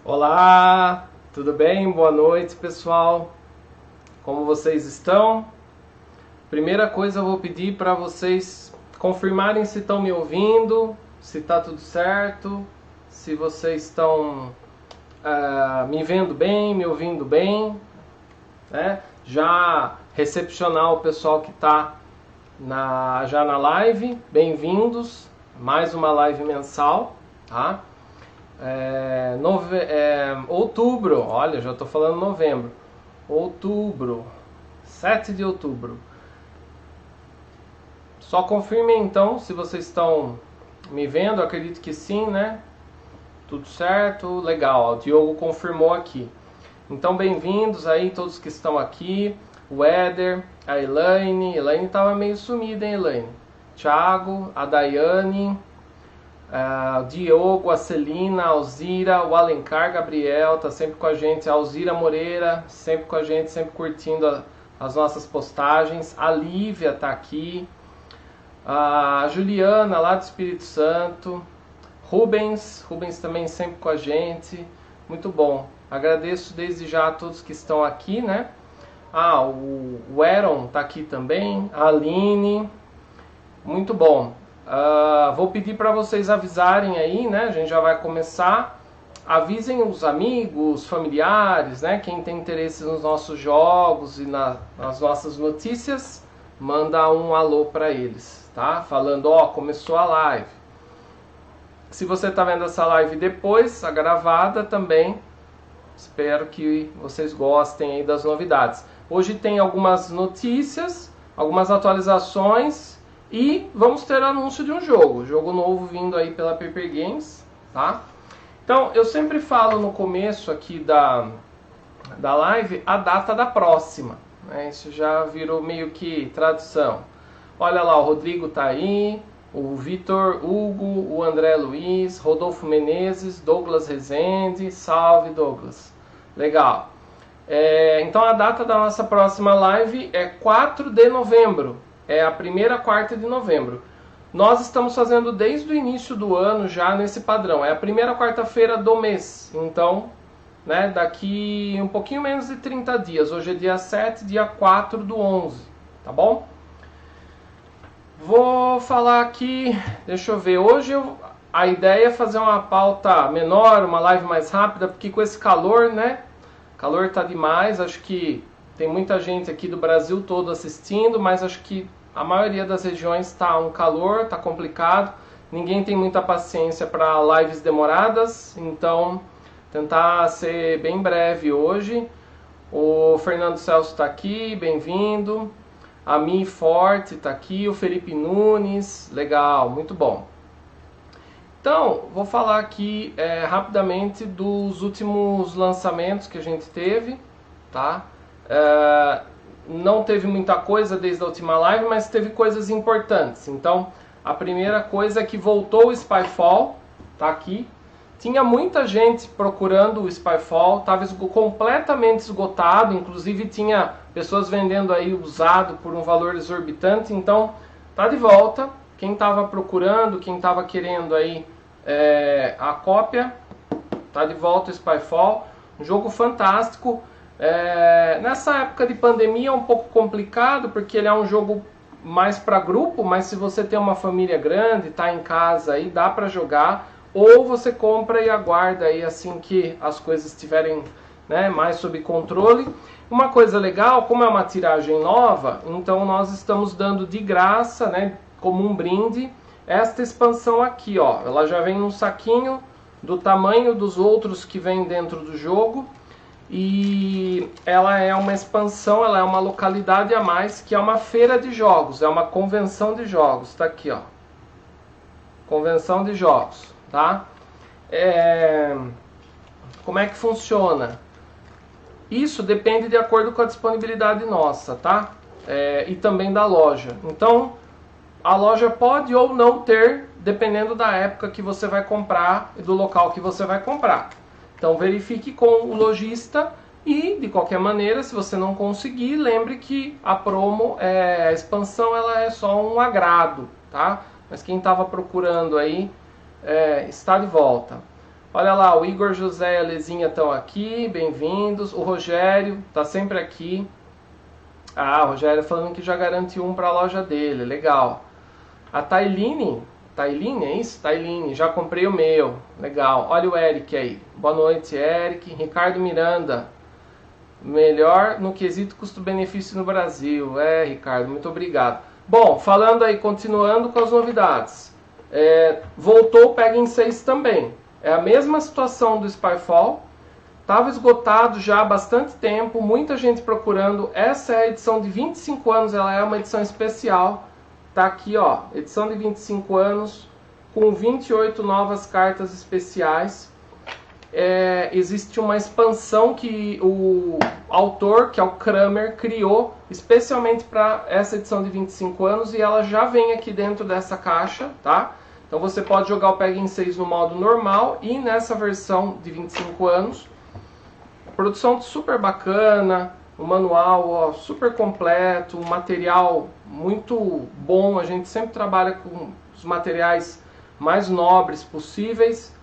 Olá, tudo bem? Boa noite, pessoal. Como vocês estão? Primeira coisa, eu vou pedir para vocês confirmarem se estão me ouvindo, se está tudo certo, se vocês estão me vendo bem, me ouvindo bem, né? Já recepcionar o pessoal que está já na live, bem-vindos, mais uma live mensal, tá? Outubro, olha, já estou falando novembro, outubro, 7 de outubro. Só confirmem então se vocês estão me vendo, eu acredito que sim, né? Tudo certo, legal, o Diogo confirmou aqui. Então bem-vindos aí todos que estão aqui, o Éder, a Elaine estava meio sumida, hein, Elaine? Thiago, a Daiane, o Diogo, a Celina, a Alzira, o Alencar Gabriel, tá sempre com a gente, a Alzira Moreira, sempre com a gente, sempre curtindo as nossas postagens, a Lívia tá aqui, a Juliana lá do Espírito Santo, Rubens também sempre com a gente, muito bom, agradeço desde já a todos que estão aqui, né? O Aaron tá aqui também, a Aline, muito bom. Vou pedir para vocês avisarem aí, né? A gente já vai começar. Avisem os amigos, familiares, né? Quem tem interesse nos nossos jogos e nas nossas notícias, manda um alô para eles, tá? Falando, ó, começou a live. Se você está vendo essa live depois, a gravada também, espero que vocês gostem aí das novidades. Hoje tem algumas notícias, algumas atualizações e vamos ter anúncio de um jogo novo vindo aí pela Paper Games, tá? Então, eu sempre falo no começo aqui da live a data da próxima, né? Isso já virou meio que tradição. Olha lá, o Rodrigo tá aí, o Vitor Hugo, o André Luiz, Rodolfo Menezes, Douglas Rezende, salve Douglas. Legal. Então a data da nossa próxima live é 4 de novembro, é a primeira quarta de novembro. Nós estamos fazendo desde o início do ano já nesse padrão, é a primeira quarta-feira do mês, então, né, daqui um pouquinho menos de 30 dias, hoje é dia 7, dia 4 do 11, tá bom? Vou falar aqui, deixa eu ver, hoje a ideia é fazer uma pauta menor, uma live mais rápida, porque com esse calor, né, calor tá demais, acho que tem muita gente aqui do Brasil todo assistindo, mas acho que a maioria das regiões está um calor, está complicado, ninguém tem muita paciência para lives demoradas, então tentar ser bem breve hoje. O Fernando Celso está aqui, bem-vindo. A Mi Forte está aqui, o Felipe Nunes, legal, muito bom. Então, vou falar aqui rapidamente dos últimos lançamentos que a gente teve, tá? Não teve muita coisa desde a última live, mas teve coisas importantes. Então, a primeira coisa é que voltou o Spyfall, tá aqui. Tinha muita gente procurando o Spyfall, estava completamente esgotado, inclusive tinha pessoas vendendo aí usado por um valor exorbitante, então tá de volta. Quem estava procurando, quem estava querendo aí a cópia, tá de volta o Spyfall, um jogo fantástico. Nessa época de pandemia é um pouco complicado, porque ele é um jogo mais para grupo, mas se você tem uma família grande, tá em casa aí, dá para jogar, ou você compra e aguarda aí assim que as coisas estiverem, né, mais sob controle. Uma coisa legal, como é uma tiragem nova, então nós estamos dando de graça, né, como um brinde, esta expansão aqui, ó. Ela já vem num saquinho do tamanho dos outros que vem dentro do jogo. E ela é uma expansão, ela é uma localidade a mais, que é uma feira de jogos, é uma convenção de jogos, tá aqui, ó. Convenção de jogos, tá? Como é que funciona? Isso depende de acordo com a disponibilidade nossa, tá? E também da loja. Então, a loja pode ou não ter, dependendo da época que você vai comprar e do local que você vai comprar. Então verifique com o lojista e, de qualquer maneira, se você não conseguir, lembre que a promo, a expansão, ela é só um agrado, tá? Mas quem estava procurando aí está de volta. Olha lá, o Igor José e a Lezinha estão aqui, bem-vindos. O Rogério está sempre aqui. Ah, o Rogério falando que já garante um para a loja dele, legal. A Tailine, é isso? Tailine, já comprei o meu, legal. Olha o Eric aí, boa noite Eric. Ricardo Miranda, melhor no quesito custo-benefício no Brasil. Ricardo, muito obrigado. Bom, falando aí, continuando com as novidades. Voltou o Peggy 6 também. É a mesma situação do Spyfall. Estava esgotado já há bastante tempo, muita gente procurando. Essa é a edição de 25 anos, ela é uma edição especial. Tá aqui, ó, edição de 25 anos, com 28 novas cartas especiais. Existe uma expansão que o autor, que é o Kramer, criou especialmente para essa edição de 25 anos e ela já vem aqui dentro dessa caixa, tá? Então você pode jogar o Peggy 6 no modo normal e nessa versão de 25 anos. Produção super bacana, o manual, ó, super completo, um material muito bom. A gente sempre trabalha com os materiais mais nobres possíveis.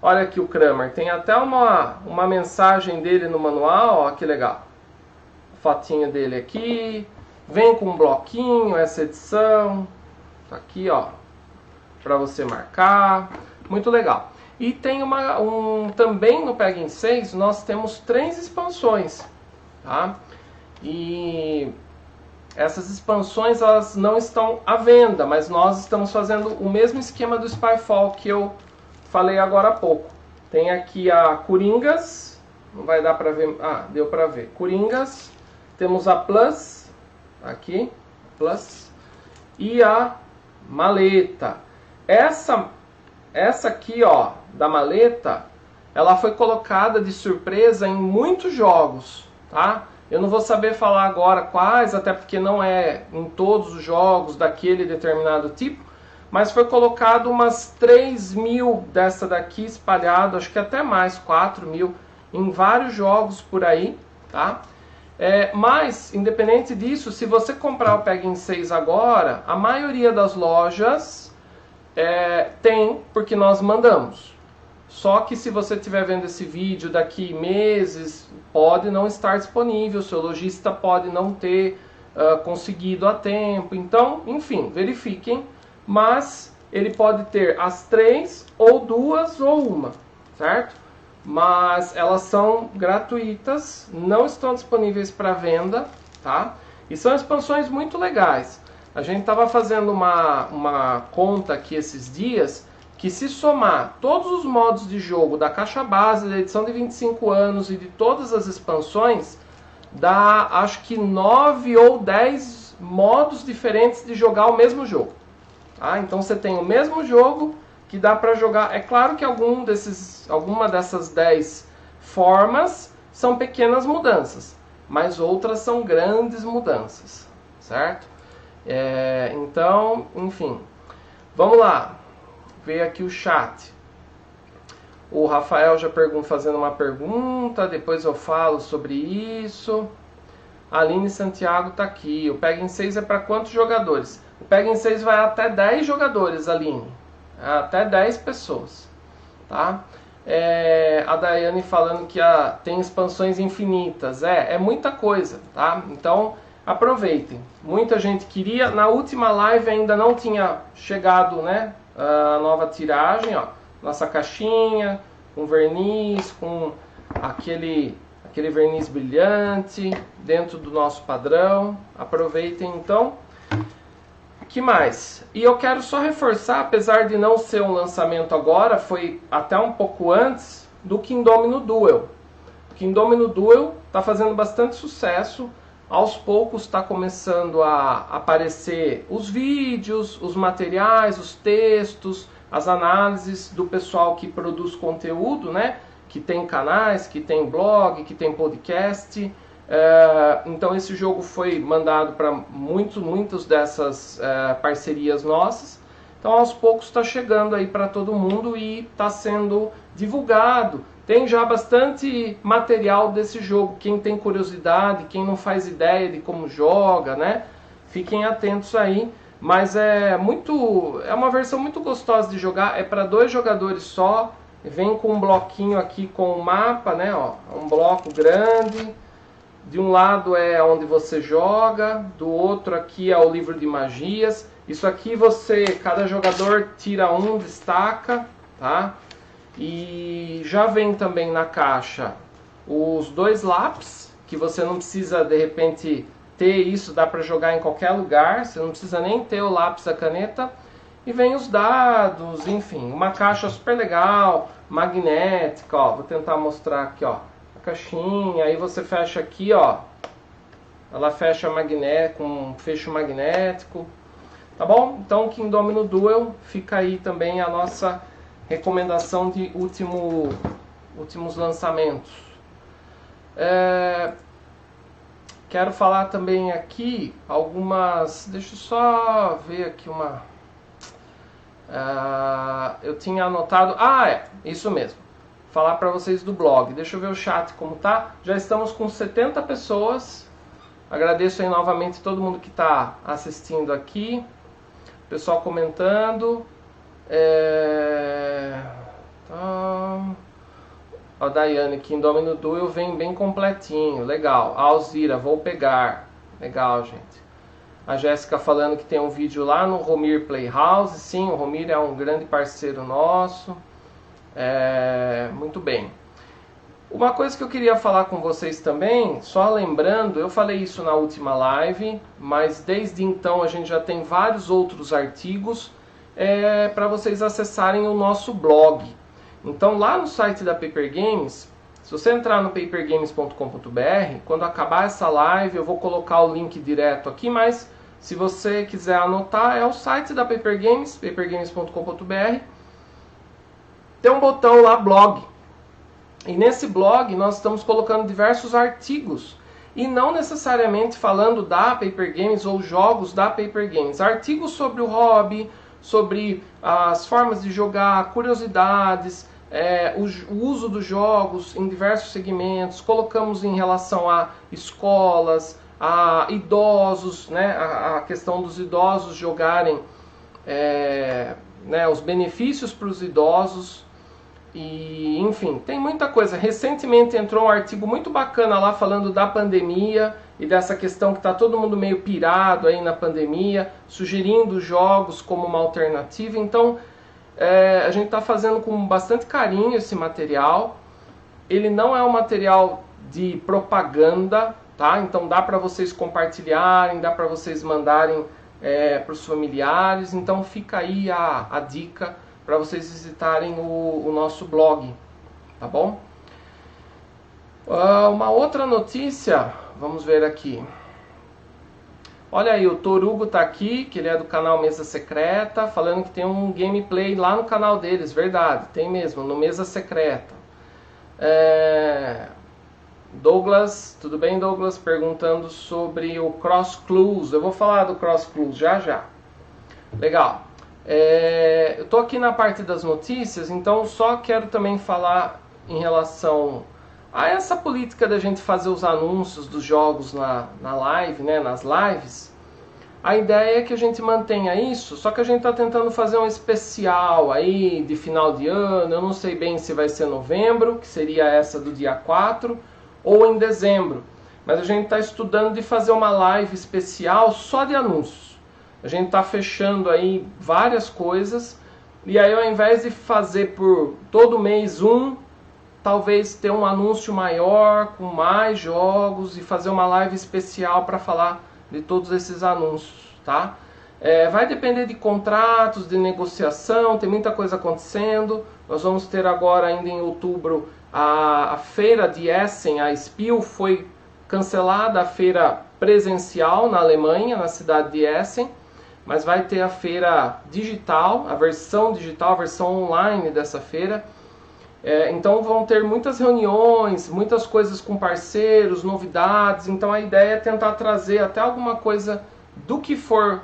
Olha aqui o Kramer, tem até uma mensagem dele no manual, ó, que legal. A fotinho dele aqui, vem com um bloquinho essa edição, tá aqui, ó. para você marcar, muito legal. E tem também no Peguem 6 nós temos 3 expansões, tá? E essas expansões elas não estão à venda, mas nós estamos fazendo o mesmo esquema do Spyfall que eu falei agora há pouco. Tem aqui a Coringas, não vai dar para ver, deu para ver. Coringas, temos a Plus, aqui, Plus, e a Maleta. Essa aqui, ó, da Maleta, ela foi colocada de surpresa em muitos jogos, tá? Eu não vou saber falar agora quais, até porque não é em todos os jogos daquele determinado tipo, mas foi colocado umas 3.000 dessa daqui espalhado, acho que até mais, 4.000, em vários jogos por aí, tá? Mas, independente disso, se você comprar o Peguem 6 agora, a maioria das lojas tem, porque nós mandamos. Só que se você estiver vendo esse vídeo daqui meses, pode não estar disponível, seu lojista pode não ter conseguido a tempo. Então, enfim, verifiquem, mas ele pode ter as 3, ou 2, ou 1, certo? Mas elas são gratuitas, não estão disponíveis para venda, tá? E são expansões muito legais. A gente estava fazendo uma conta aqui esses dias, que se somar todos os modos de jogo da caixa base, da edição de 25 anos e de todas as expansões, dá acho que 9 ou 10 modos diferentes de jogar o mesmo jogo. Tá? Então você tem o mesmo jogo que dá para jogar. É claro que alguma dessas 10 formas são pequenas mudanças, mas outras são grandes mudanças, certo? Então, enfim, vamos lá. Ver aqui o chat. O Rafael já fazendo uma pergunta, depois eu falo sobre isso. A Aline Santiago está aqui. O Peguem 6 é para quantos jogadores? O Peguem 6 vai até 10 jogadores, Aline. Até 10 pessoas. Tá? A Daiane falando que tem expansões infinitas. É muita coisa, tá? Então, aproveitem. Muita gente queria. Na última live ainda não tinha chegado, né? A nova tiragem, ó, nossa caixinha com verniz, com aquele verniz brilhante dentro do nosso padrão. Aproveitem então. Que mais? E eu quero só reforçar, apesar de não ser um lançamento agora, foi até um pouco antes do Kingdomino Duel. O Kingdomino Duel está fazendo bastante sucesso. Aos poucos está começando a aparecer os vídeos, os materiais, os textos, as análises do pessoal que produz conteúdo, né? Que tem canais, que tem blog, que tem podcast. Então esse jogo foi mandado para muitas dessas parcerias nossas. Então aos poucos está chegando aí para todo mundo e está sendo divulgado. Tem já bastante material desse jogo. Quem tem curiosidade, quem não faz ideia de como joga, né? Fiquem atentos aí. Mas é uma versão muito gostosa de jogar. É para 2 jogadores só. Vem com um bloquinho aqui com o mapa, né? Ó, um bloco grande. De um lado é onde você joga, do outro aqui é o livro de magias. Isso aqui cada jogador tira um, destaca, tá? E já vem também na caixa os 2 lápis, que você não precisa de repente ter isso, dá para jogar em qualquer lugar, você não precisa nem ter o lápis, a caneta. E vem os dados, enfim, uma caixa super legal, magnética, ó, vou tentar mostrar aqui, ó, a caixinha, aí você fecha aqui, ó, ela fecha com um fecho magnético, tá bom? Então, Kingdomino Duel, fica aí também a nossa recomendação de últimos lançamentos. Quero falar também aqui algumas... Deixa eu só ver aqui eu tinha anotado... isso mesmo. Falar para vocês do blog. Deixa eu ver o chat como tá. Já estamos com 70 pessoas. Agradeço aí novamente todo mundo que está assistindo aqui. Pessoal comentando. A Daiane, Kingdomino Duel vem bem completinho. Legal. A Alzira, vou pegar. Legal, gente. A Jéssica falando que tem um vídeo lá no Romir Playhouse. Sim, o Romir é um grande parceiro nosso. Muito bem. Uma coisa que eu queria falar com vocês também, só lembrando, eu falei isso na última live, mas desde então a gente já tem vários outros artigos para vocês acessarem o nosso blog. Então lá no site da Paper Games, se você entrar no papergames.com.br, quando acabar essa live eu vou colocar o link direto aqui, mas se você quiser anotar, é o site da Paper Games, papergames.com.br. Tem um botão lá, blog. E nesse blog nós estamos colocando diversos artigos. E não necessariamente falando da Paper Games ou jogos da Paper Games. Artigos sobre o hobby, sobre as formas de jogar, curiosidades, o uso dos jogos em diversos segmentos. Colocamos em relação a escolas, a idosos, né, a questão dos idosos jogarem, os benefícios para os idosos. E, enfim, tem muita coisa. Recentemente entrou um artigo muito bacana lá falando da pandemia e dessa questão que está todo mundo meio pirado aí na pandemia, sugerindo jogos como uma alternativa. Então, a gente está fazendo com bastante carinho esse material. Ele não é um material de propaganda, tá? Então dá para vocês compartilharem, dá para vocês mandarem para os familiares. Então fica aí a dica para vocês visitarem o nosso blog, tá bom? Uma outra notícia, vamos ver aqui. Olha aí, o Torugo tá aqui, que ele é do canal Mesa Secreta, falando que tem um gameplay lá no canal deles, verdade, tem mesmo, no Mesa Secreta. Douglas, tudo bem, Douglas? Perguntando sobre o Cross Clues. Eu vou falar do Cross Clues já já. Legal. Eu tô aqui na parte das notícias, então só quero também falar em relação a essa política da gente fazer os anúncios dos jogos na live, né, nas lives. A ideia é que a gente mantenha isso, só que a gente está tentando fazer um especial aí de final de ano. Eu não sei bem se vai ser novembro, que seria essa do dia 4, ou em dezembro. Mas a gente está estudando de fazer uma live especial só de anúncios. A gente está fechando aí várias coisas, e aí ao invés de fazer por todo mês talvez ter um anúncio maior, com mais jogos, e fazer uma live especial para falar de todos esses anúncios, tá? Vai depender de contratos, de negociação, tem muita coisa acontecendo. Nós vamos ter agora, ainda em outubro, a feira de Essen, a Spiel, foi cancelada, a feira presencial na Alemanha, na cidade de Essen. Mas vai ter a feira digital, a versão online dessa feira. Então vão ter muitas reuniões, muitas coisas com parceiros, novidades. Então a ideia é tentar trazer até alguma coisa do que for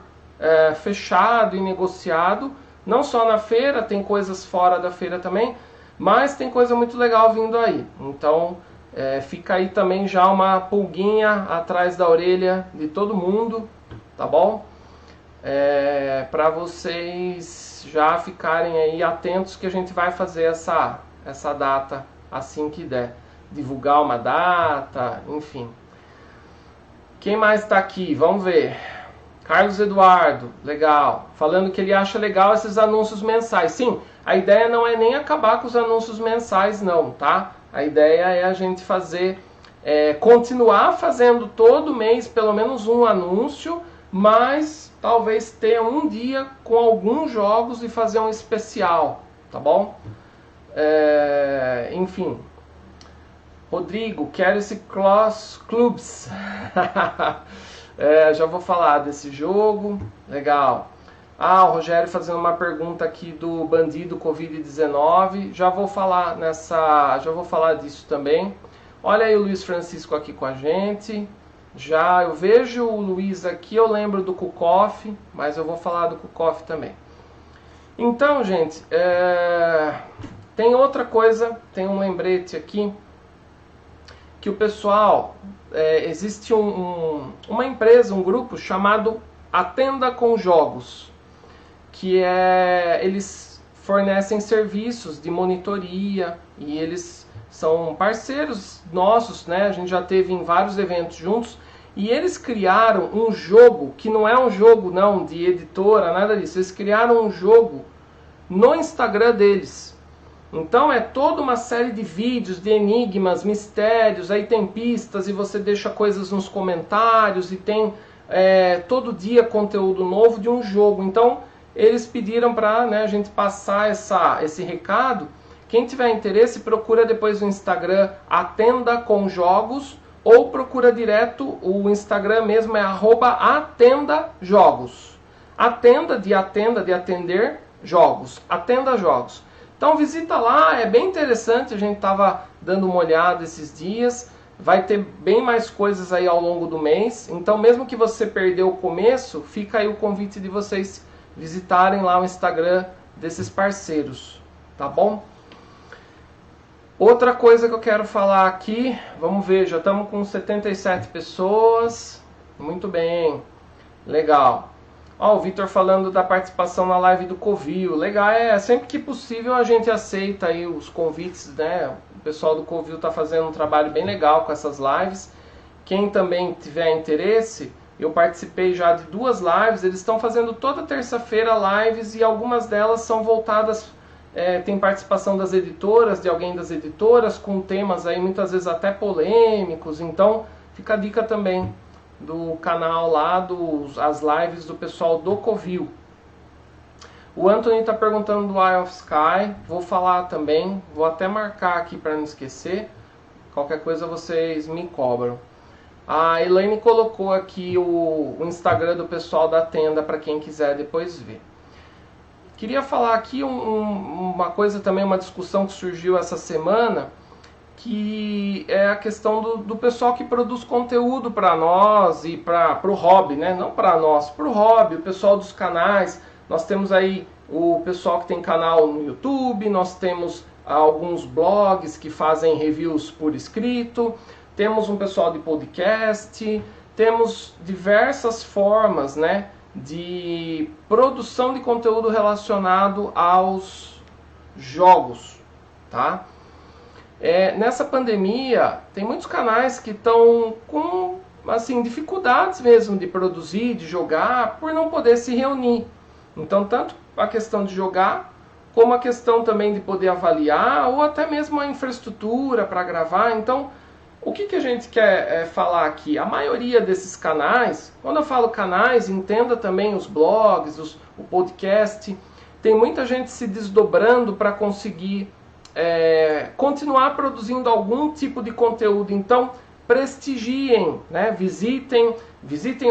fechado e negociado. Não só na feira, tem coisas fora da feira também, mas tem coisa muito legal vindo aí. Então fica aí também já uma pulguinha atrás da orelha de todo mundo, tá bom? Para vocês já ficarem aí atentos que a gente vai fazer essa data assim que der. Divulgar uma data, enfim. Quem mais está aqui? Vamos ver. Carlos Eduardo, legal. Falando que ele acha legal esses anúncios mensais. Sim, a ideia não é nem acabar com os anúncios mensais não, tá? A ideia é a gente fazer, continuar fazendo todo mês pelo menos um anúncio, mas talvez ter um dia com alguns jogos e fazer um especial, tá bom? Enfim. Rodrigo, quero esse Cross Clubs. Já vou falar desse jogo. Legal. O Rogério fazendo uma pergunta aqui do Bandido Covid-19. Já vou falar disso também. Olha aí o Luiz Francisco aqui com a gente. Já eu vejo o Luiz aqui, eu lembro do Kukoff, mas eu vou falar do Kukoff também. Então, gente, tem outra coisa, tem um lembrete aqui, que o pessoal, existe uma empresa, um grupo chamado Atenda com Jogos, que eles fornecem serviços de monitoria e eles são parceiros nossos, né? A gente já teve em vários eventos juntos E eles criaram um jogo, que não é um jogo não de editora, nada disso. Eles criaram um jogo no Instagram deles. Então é toda uma série de vídeos, de enigmas, mistérios, aí tem pistas e você deixa coisas nos comentários e tem todo dia conteúdo novo de um jogo. Então eles pediram para, né, a gente passar esse recado. Quem tiver interesse, procura depois no Instagram A Tenda com Jogos, ou procura direto, o Instagram mesmo é @atendajogos. Atenda de atender, jogos. Atenda Jogos. Então visita lá, é bem interessante, a gente estava dando uma olhada esses dias. Vai ter bem mais coisas aí ao longo do mês. Então mesmo que você perdeu o começo, fica aí o convite de vocês visitarem lá o Instagram desses parceiros, tá bom? Outra coisa que eu quero falar aqui, vamos ver, já estamos com 77 pessoas, muito bem, legal. Ó, o Vitor falando da participação na live do Covil, legal, sempre que possível a gente aceita aí os convites, né? O pessoal do Covil está fazendo um trabalho bem legal com essas lives. Quem também tiver interesse, eu participei já de 2 lives, eles estão fazendo toda terça-feira lives e algumas delas são voltadas... tem participação das editoras, de alguém das editoras, com temas aí muitas vezes até polêmicos. Então fica a dica também do canal lá, as lives do pessoal do Covil. O Anthony está perguntando do Eye of Sky, vou falar também, vou até marcar aqui para não esquecer, qualquer coisa vocês me cobram. A Elaine colocou aqui o Instagram do pessoal da tenda para quem quiser depois ver. Queria falar aqui uma coisa também, uma discussão que surgiu essa semana, que é a questão do pessoal que produz conteúdo para nós e para o hobby, né? Não para nós, para o hobby, o pessoal dos canais. Nós temos aí o pessoal que tem canal no YouTube, nós temos alguns blogs que fazem reviews por escrito, temos um pessoal de podcast, temos diversas formas, né, de produção de conteúdo relacionado aos jogos, tá? Nessa pandemia, tem muitos canais que estão com assim, dificuldades mesmo de produzir, de jogar, por não poder se reunir. Então, tanto a questão de jogar, como a questão também de poder avaliar, ou até mesmo a infraestrutura para gravar. Então, o que a gente quer falar aqui? A maioria desses canais, quando eu falo canais, entenda também os blogs, o podcast, tem muita gente se desdobrando para conseguir continuar produzindo algum tipo de conteúdo. Então, prestigiem, né? Visitem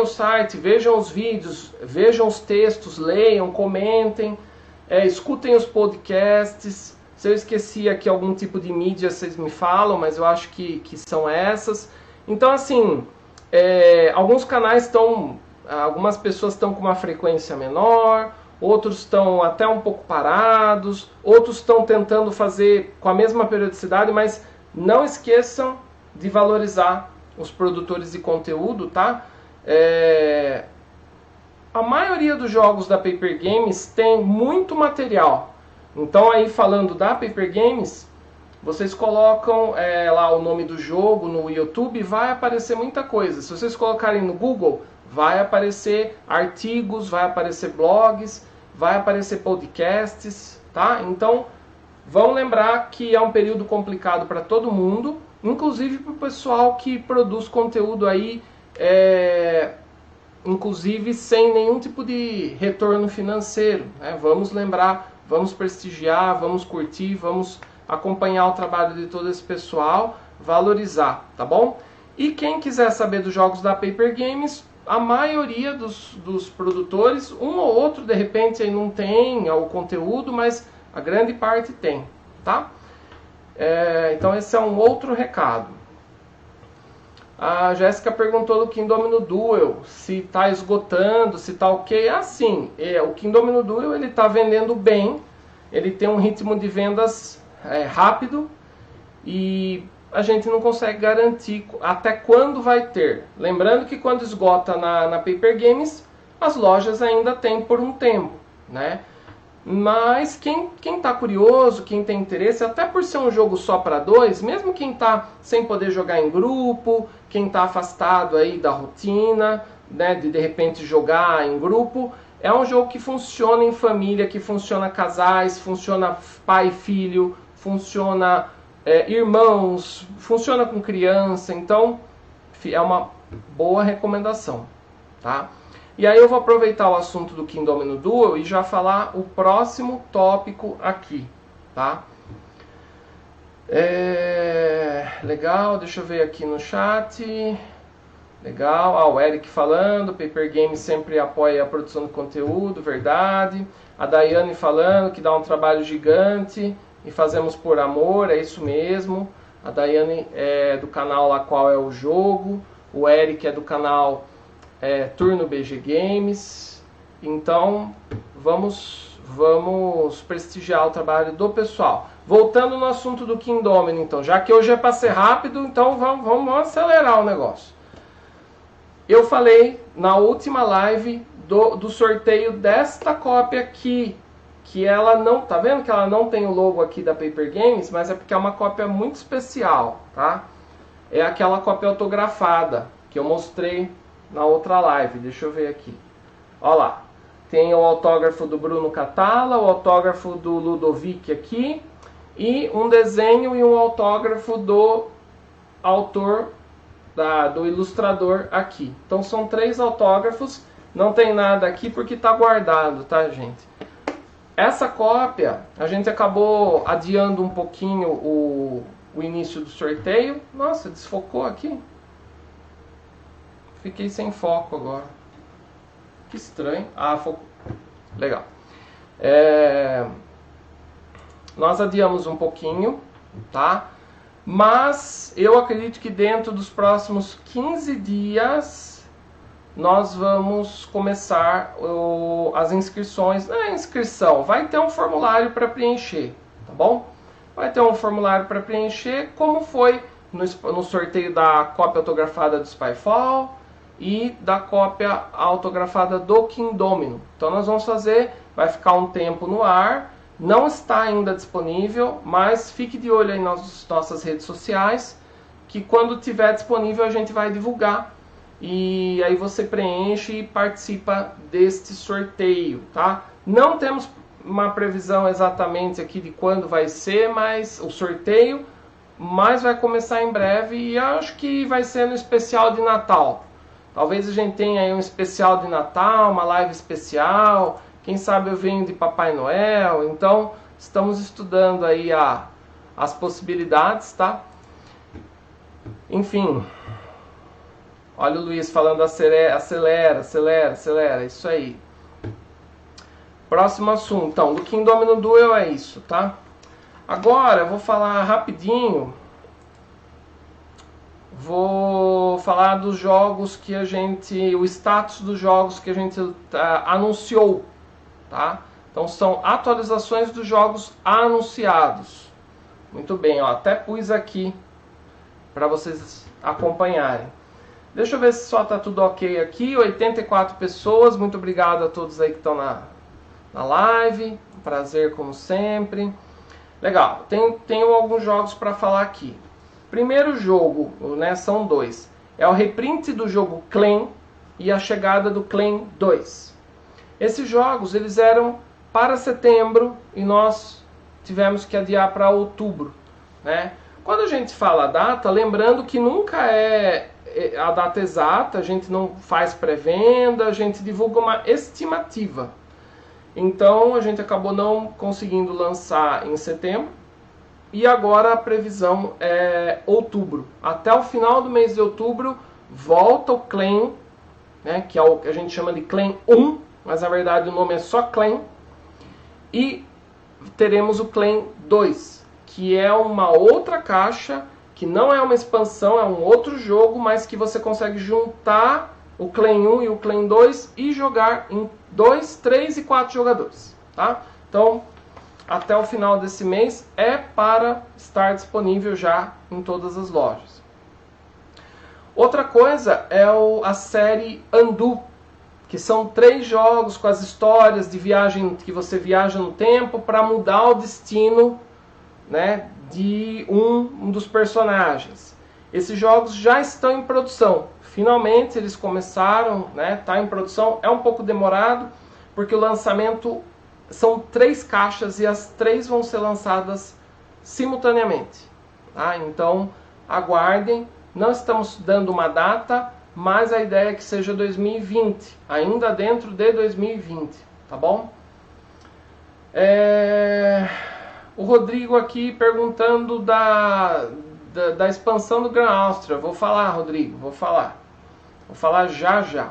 o site, vejam os vídeos, vejam os textos, leiam, comentem, escutem os podcasts. Se eu esqueci aqui algum tipo de mídia, vocês me falam, mas eu acho que são essas. Então, assim, alguns canais estão... Algumas pessoas estão com uma frequência menor, outros estão até um pouco parados, outros estão tentando fazer com a mesma periodicidade, mas não esqueçam de valorizar os produtores de conteúdo, tá? A maioria dos jogos da Paper Games tem muito material. Então aí falando da Paper Games, vocês colocam lá o nome do jogo no YouTube, vai aparecer muita coisa. Se vocês colocarem no Google, vai aparecer artigos, vai aparecer blogs, vai aparecer podcasts, tá? Então vão lembrar que é um período complicado para todo mundo, inclusive para o pessoal que produz conteúdo aí, inclusive sem nenhum tipo de retorno financeiro, né? Vamos lembrar, vamos prestigiar, vamos curtir, vamos acompanhar o trabalho de todo esse pessoal, valorizar, tá bom? E quem quiser saber dos jogos da Paper Games, a maioria dos produtores, um ou outro de repente aí não tem o conteúdo, mas a grande parte tem, tá? Então esse é um outro recado. A Jéssica perguntou do Kingdomino Duel, se está esgotando, se está ok. Assim, o Kingdomino Duel ele está vendendo bem, ele tem um ritmo de vendas rápido e a gente não consegue garantir até quando vai ter. Lembrando que quando esgota na Paper Games, as lojas ainda têm por um tempo, né? Mas quem está curioso, quem tem interesse, até por ser um jogo só para dois, mesmo quem está sem poder jogar em grupo, quem está afastado aí da rotina, né, de repente jogar em grupo, é um jogo que funciona em família, que funciona casais, funciona pai e filho, funciona irmãos, funciona com criança, então é uma boa recomendação, tá? E aí eu vou aproveitar o assunto do Kingdomino Duel e já falar o próximo tópico aqui, tá? Legal, deixa eu ver aqui no chat. Legal, o Eric falando, Paper Games sempre apoia a produção de conteúdo, verdade. A Daiane falando que dá um trabalho gigante e fazemos por amor, é isso mesmo. A Daiane é do canal lá Qual é o Jogo, o Eric é do canal Turno BG Games. Então vamos prestigiar o trabalho do pessoal. Voltando no assunto do Kingdomino, então, já que hoje é para ser rápido, então vamos acelerar o negócio. Eu falei na última live do sorteio desta cópia aqui, que ela não, tá vendo que ela não tem o logo aqui da Paper Games, mas é porque é uma cópia muito especial, tá? É aquela cópia autografada que eu mostrei na outra live, deixa eu ver aqui. Olha lá, tem o autógrafo do Bruno Catala, o autógrafo do Ludovic aqui, e um desenho e um autógrafo do autor, do ilustrador aqui. Então são 3 autógrafos, não tem nada aqui porque está guardado, tá, gente? Essa cópia, a gente acabou adiando um pouquinho o início do sorteio. Nossa, desfocou aqui. Fiquei sem foco agora. Que estranho. Ah, focou. Legal. Nós adiamos um pouquinho, tá? Mas eu acredito que dentro dos próximos 15 dias nós vamos começar as inscrições. Não é inscrição, vai ter um formulário para preencher, tá bom? Vai ter um formulário para preencher, como foi no sorteio da cópia autografada do Spyfall e da cópia autografada do Kingdomino. Então nós vamos fazer, vai ficar um tempo no ar. Não está ainda disponível, mas fique de olho aí nas nossas redes sociais, que quando tiver disponível a gente vai divulgar. E aí você preenche e participa deste sorteio, tá? Não temos uma previsão exatamente aqui de quando vai ser, mas o sorteio, mas vai começar em breve e acho que vai ser no especial de Natal. Talvez a gente tenha aí um especial de Natal, uma live especial. Quem sabe eu venho de Papai Noel. Então, estamos estudando aí as possibilidades, tá? Enfim. Olha o Luiz falando acelera, isso aí. Próximo assunto, então, do Kingdomino Duel é isso, tá? Agora, eu vou falar rapidinho. Vou falar dos jogos que o status dos jogos que a gente anunciou. Tá? Então são atualizações dos jogos anunciados. Muito bem, ó, até pus aqui para vocês acompanharem. Deixa eu ver se só está tudo ok aqui. 84 pessoas, muito obrigado a todos aí que estão na live. Um prazer como sempre. Legal, tenho alguns jogos para falar aqui. Primeiro jogo, né, são 2. É o reprint do jogo Clan e a chegada do Clan 2. Esses jogos eles eram para setembro e nós tivemos que adiar para outubro, né? Quando a gente fala a data, lembrando que nunca é a data exata, a gente não faz pré-venda, a gente divulga uma estimativa. Então a gente acabou não conseguindo lançar em setembro e agora a previsão é outubro. Até o final do mês de outubro volta o Clan, né, que é o que a gente chama de Clan 1. Mas na verdade o nome é só Clan. E teremos o Clan 2, que é uma outra caixa, que não é uma expansão, é um outro jogo, mas que você consegue juntar o Clan 1 e o Clan 2 e jogar em 2, 3 e 4 jogadores. Tá? Então, até o final desse mês é para estar disponível já em todas as lojas. Outra coisa é a série Undo, que são 3 jogos com as histórias de viagem, que você viaja no tempo para mudar o destino, né, de um dos personagens. Esses jogos já estão em produção. Finalmente eles começaram, né, tá em produção. É um pouco demorado, porque o lançamento são 3 caixas e as 3 vão ser lançadas simultaneamente. Tá? Então aguardem. Não estamos dando uma data, mas a ideia é que seja 2020, ainda dentro de 2020, tá bom? O Rodrigo aqui perguntando da expansão do Gran Austria. Vou falar, Rodrigo, vou falar já.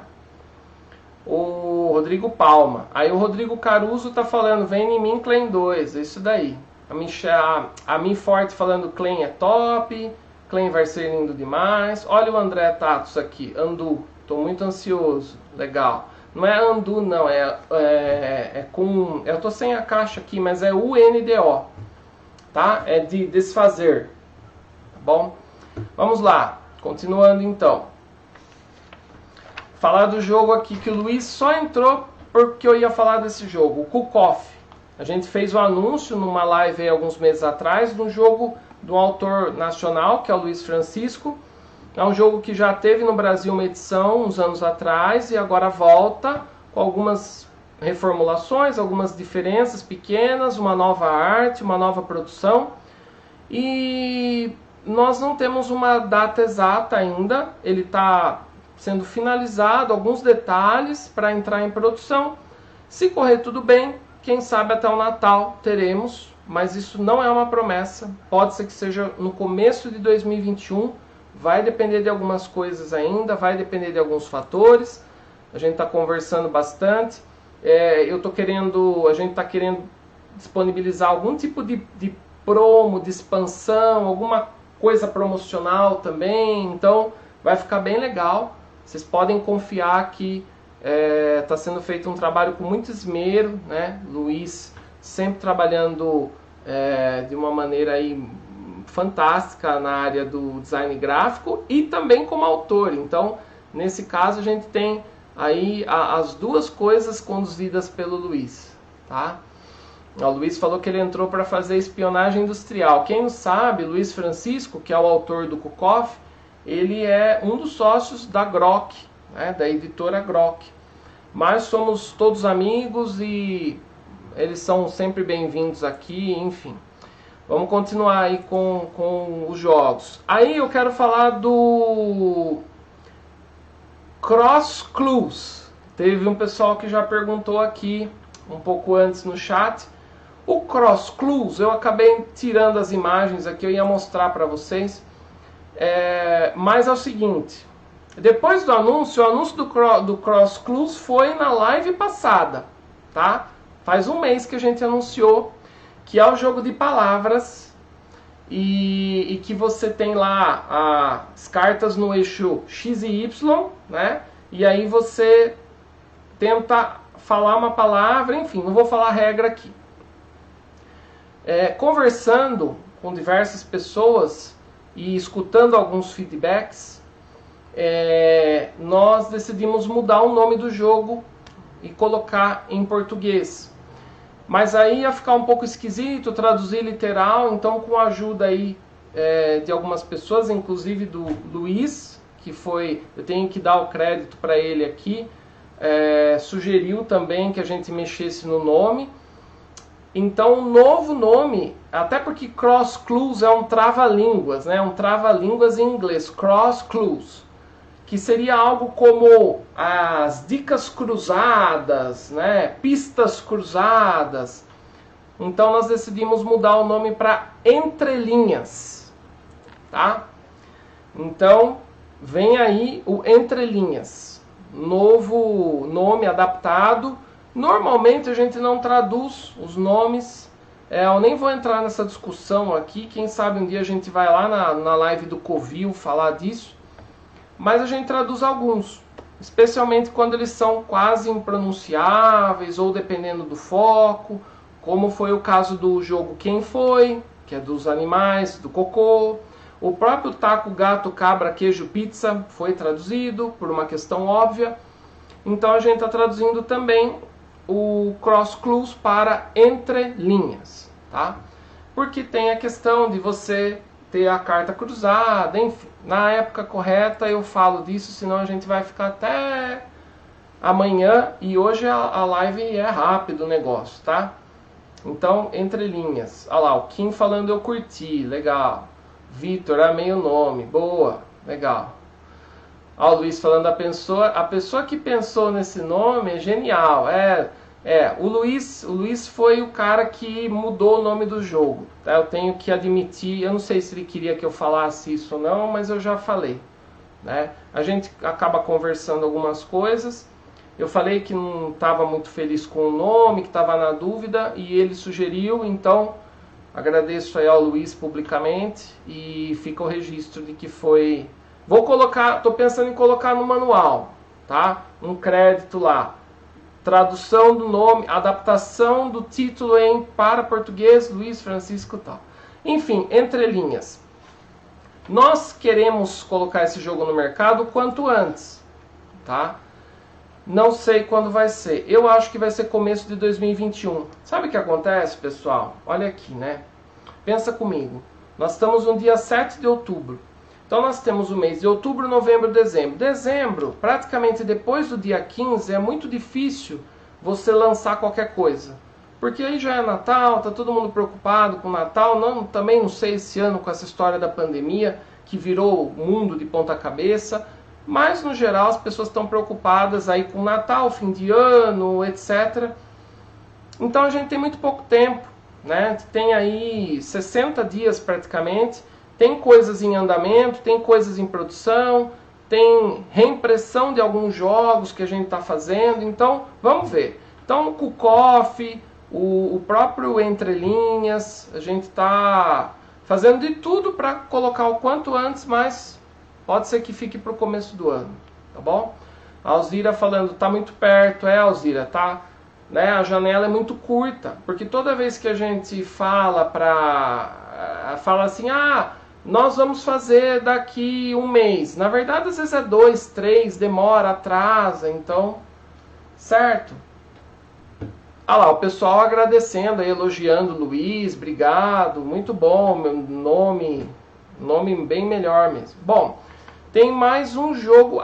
O Rodrigo Palma. Aí o Rodrigo Caruso tá falando, vem em mim Clan 2, é isso daí. A Mi Forte falando Clan é top, Clan vai ser lindo demais. Olha o André Tatos aqui, Andu, tô muito ansioso, legal. Não é Andu não, é com... Eu tô sem a caixa aqui, mas é UNDO, tá? É de desfazer, tá bom? Vamos lá, continuando então. Falar do jogo aqui que o Luiz só entrou porque eu ia falar desse jogo, o Cook-Off. A gente fez um anúncio numa live aí alguns meses atrás de um jogo de um autor nacional, que é o Luiz Francisco. É um jogo que já teve no Brasil uma edição uns anos atrás e agora volta com algumas reformulações, algumas diferenças pequenas, uma nova arte, uma nova produção. E nós não temos uma data exata ainda, ele está sendo finalizado, alguns detalhes para entrar em produção. Se correr tudo bem, quem sabe até o Natal teremos, mas isso não é uma promessa, pode ser que seja no começo de 2021, vai depender de algumas coisas ainda, vai depender de alguns fatores, a gente está conversando bastante, a gente está querendo disponibilizar algum tipo de promo, de expansão, alguma coisa promocional também, então vai ficar bem legal, vocês podem confiar que está sendo feito um trabalho com muito esmero, né? Luiz sempre trabalhando de uma maneira aí fantástica na área do design gráfico e também como autor. Então, nesse caso, a gente tem aí as duas coisas conduzidas pelo Luiz, tá? O Luiz falou que ele entrou para fazer espionagem industrial. Quem não sabe, Luiz Francisco, que é o autor do Cook-Off, ele é um dos sócios da Grok, né, da editora Grok. Mas somos todos amigos e eles são sempre bem-vindos aqui, enfim. Vamos continuar aí com os jogos. Aí eu quero falar do Cross Clues. Teve um pessoal que já perguntou aqui um pouco antes no chat. O Cross Clues, eu acabei tirando as imagens aqui, eu ia mostrar para vocês. Mas é o seguinte, depois do anúncio, o anúncio do Cross Clues foi na live passada, tá? Faz um mês que a gente anunciou que é o jogo de palavras e que você tem lá as cartas no eixo X e Y, né? E aí você tenta falar uma palavra, enfim, não vou falar a regra aqui. Conversando com diversas pessoas e escutando alguns feedbacks, nós decidimos mudar o nome do jogo e colocar em português. Mas aí ia ficar um pouco esquisito traduzir literal, então com a ajuda aí de algumas pessoas, inclusive do Luiz, que foi, eu tenho que dar o crédito para ele aqui, sugeriu também que a gente mexesse no nome. Então, um novo nome, até porque Cross Clues é um trava-línguas, né? Um trava-línguas em inglês, Cross Clues, que seria algo como as dicas cruzadas, né? Pistas cruzadas. Então, nós decidimos mudar o nome para Entrelinhas, tá? Então, vem aí o Entrelinhas, novo nome adaptado. Normalmente a gente não traduz os nomes, eu nem vou entrar nessa discussão aqui, quem sabe um dia a gente vai lá na live do Covil falar disso, mas a gente traduz alguns, especialmente quando eles são quase impronunciáveis ou dependendo do foco, como foi o caso do jogo Quem Foi, que é dos animais, do cocô. O próprio taco, gato, cabra, queijo, pizza foi traduzido por uma questão óbvia. Então a gente está traduzindo também o cross clues para entre linhas, tá? Porque tem a questão de você ter a carta cruzada, enfim. Na época correta eu falo disso, senão a gente vai ficar até amanhã, e hoje a live é rápido o negócio, tá? Então, entre linhas. Olha lá, o Kim falando eu curti, legal. Vitor, amei o nome, boa, legal. Olha o Luiz falando a pessoa que pensou nesse nome é genial. O Luiz foi o cara que mudou o nome do jogo. Tá? Eu tenho que admitir, eu não sei se ele queria que eu falasse isso ou não, mas eu já falei. Né? A gente acaba conversando algumas coisas. Eu falei que não estava muito feliz com o nome, que estava na dúvida, e ele sugeriu, então agradeço aí ao Luiz publicamente, e fica o registro de que foi... Vou colocar, estou pensando em colocar no manual, tá? Um crédito lá. Tradução do nome, adaptação do título para português, Luiz Francisco tal. Enfim, entre linhas. Nós queremos colocar esse jogo no mercado o quanto antes, tá? Não sei quando vai ser. Eu acho que vai ser começo de 2021. Sabe o que acontece, pessoal? Olha aqui, né? Pensa comigo. Nós estamos no dia 7 de outubro. Então nós temos o mês de outubro, novembro, dezembro. Dezembro, praticamente depois do dia 15, é muito difícil você lançar qualquer coisa. Porque aí já é Natal, tá todo mundo preocupado com o Natal. Também não sei esse ano com essa história da pandemia, que virou o mundo de ponta cabeça. Mas no geral as pessoas estão preocupadas aí com o Natal, fim de ano, etc. Então a gente tem muito pouco tempo, né? Tem aí 60 dias praticamente. Tem coisas em andamento, tem coisas em produção, tem reimpressão de alguns jogos que a gente está fazendo. Então, vamos ver. Então, o Cook-Off, o próprio Entre Linhas, a gente está fazendo de tudo para colocar o quanto antes, mas pode ser que fique para o começo do ano, tá bom? A Alzira falando, tá muito perto. Alzira, tá? Né? A janela é muito curta, porque toda vez que a gente fala assim, nós vamos fazer daqui um mês. Na verdade, às vezes é 2, 3, demora, atrasa, então, certo? Olha lá, o pessoal agradecendo, aí, elogiando o Luiz, obrigado, muito bom, meu nome bem melhor mesmo. Bom, tem mais um jogo.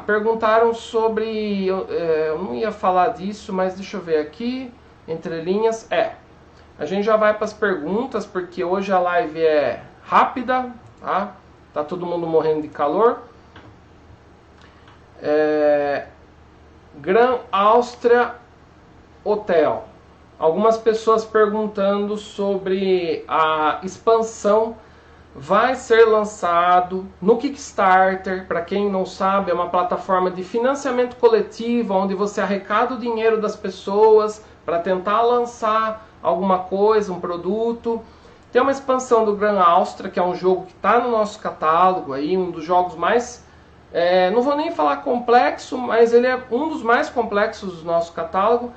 Perguntaram sobre, eu não ia falar disso, mas deixa eu ver aqui, entre linhas, a gente já vai para as perguntas, porque hoje a live é rápida, tá? Tá todo mundo morrendo de calor. Gran Áustria Hotel. Algumas pessoas perguntando sobre a expansão. Vai ser lançado no Kickstarter. Para quem não sabe, é uma plataforma de financiamento coletivo, onde você arrecada o dinheiro das pessoas para tentar lançar alguma coisa, um produto. Tem uma expansão do Gran Áustria, que é um jogo que está no nosso catálogo, aí, um dos jogos mais... não vou nem falar complexo, mas ele é um dos mais complexos do nosso catálogo.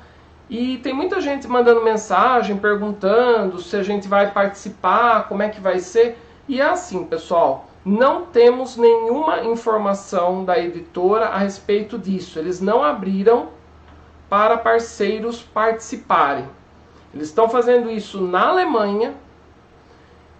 E tem muita gente mandando mensagem, perguntando se a gente vai participar, como é que vai ser. E é assim, pessoal, não temos nenhuma informação da editora a respeito disso. Eles não abriram para parceiros participarem. Eles estão fazendo isso na Alemanha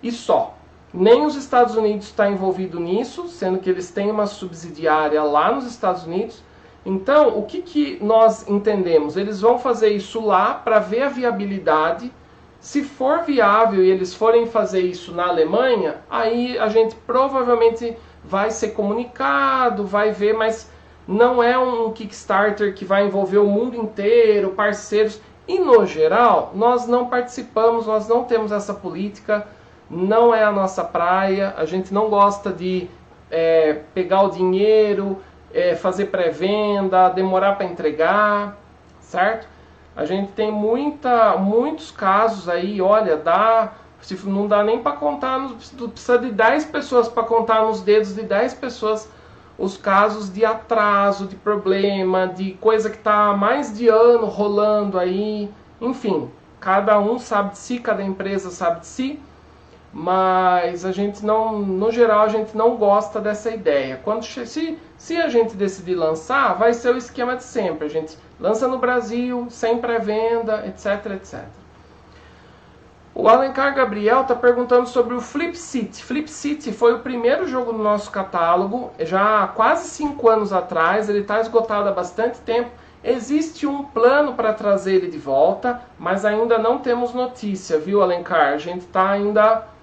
e só. Nem os Estados Unidos está envolvido nisso, sendo que eles têm uma subsidiária lá nos Estados Unidos. Então, o que nós entendemos? Eles vão fazer isso lá para ver a viabilidade. Se for viável e eles forem fazer isso na Alemanha, aí a gente provavelmente vai ser comunicado, vai ver, mas não é um Kickstarter que vai envolver o mundo inteiro, parceiros. E no geral, nós não participamos, nós não temos essa política, não é a nossa praia, a gente não gosta de pegar o dinheiro, fazer pré-venda, demorar para entregar, certo? A gente tem muitos casos aí, olha, não dá nem para contar, precisa de 10 pessoas para contar nos dedos de 10 pessoas os casos de atraso, de problema, de coisa que está há mais de ano rolando aí, enfim, cada um sabe de si, cada empresa sabe de si, mas a gente não, no geral, a gente não gosta dessa ideia. Se a gente decidir lançar, vai ser o esquema de sempre. A gente lança no Brasil, sem pré-venda, etc, etc. O Alencar Gabriel está perguntando sobre o Flip City. Flip City foi o primeiro jogo do nosso catálogo, já há quase 5 anos atrás, ele está esgotado há bastante tempo. Existe um plano para trazer ele de volta, mas ainda não temos notícia, viu, Alencar? A gente está ainda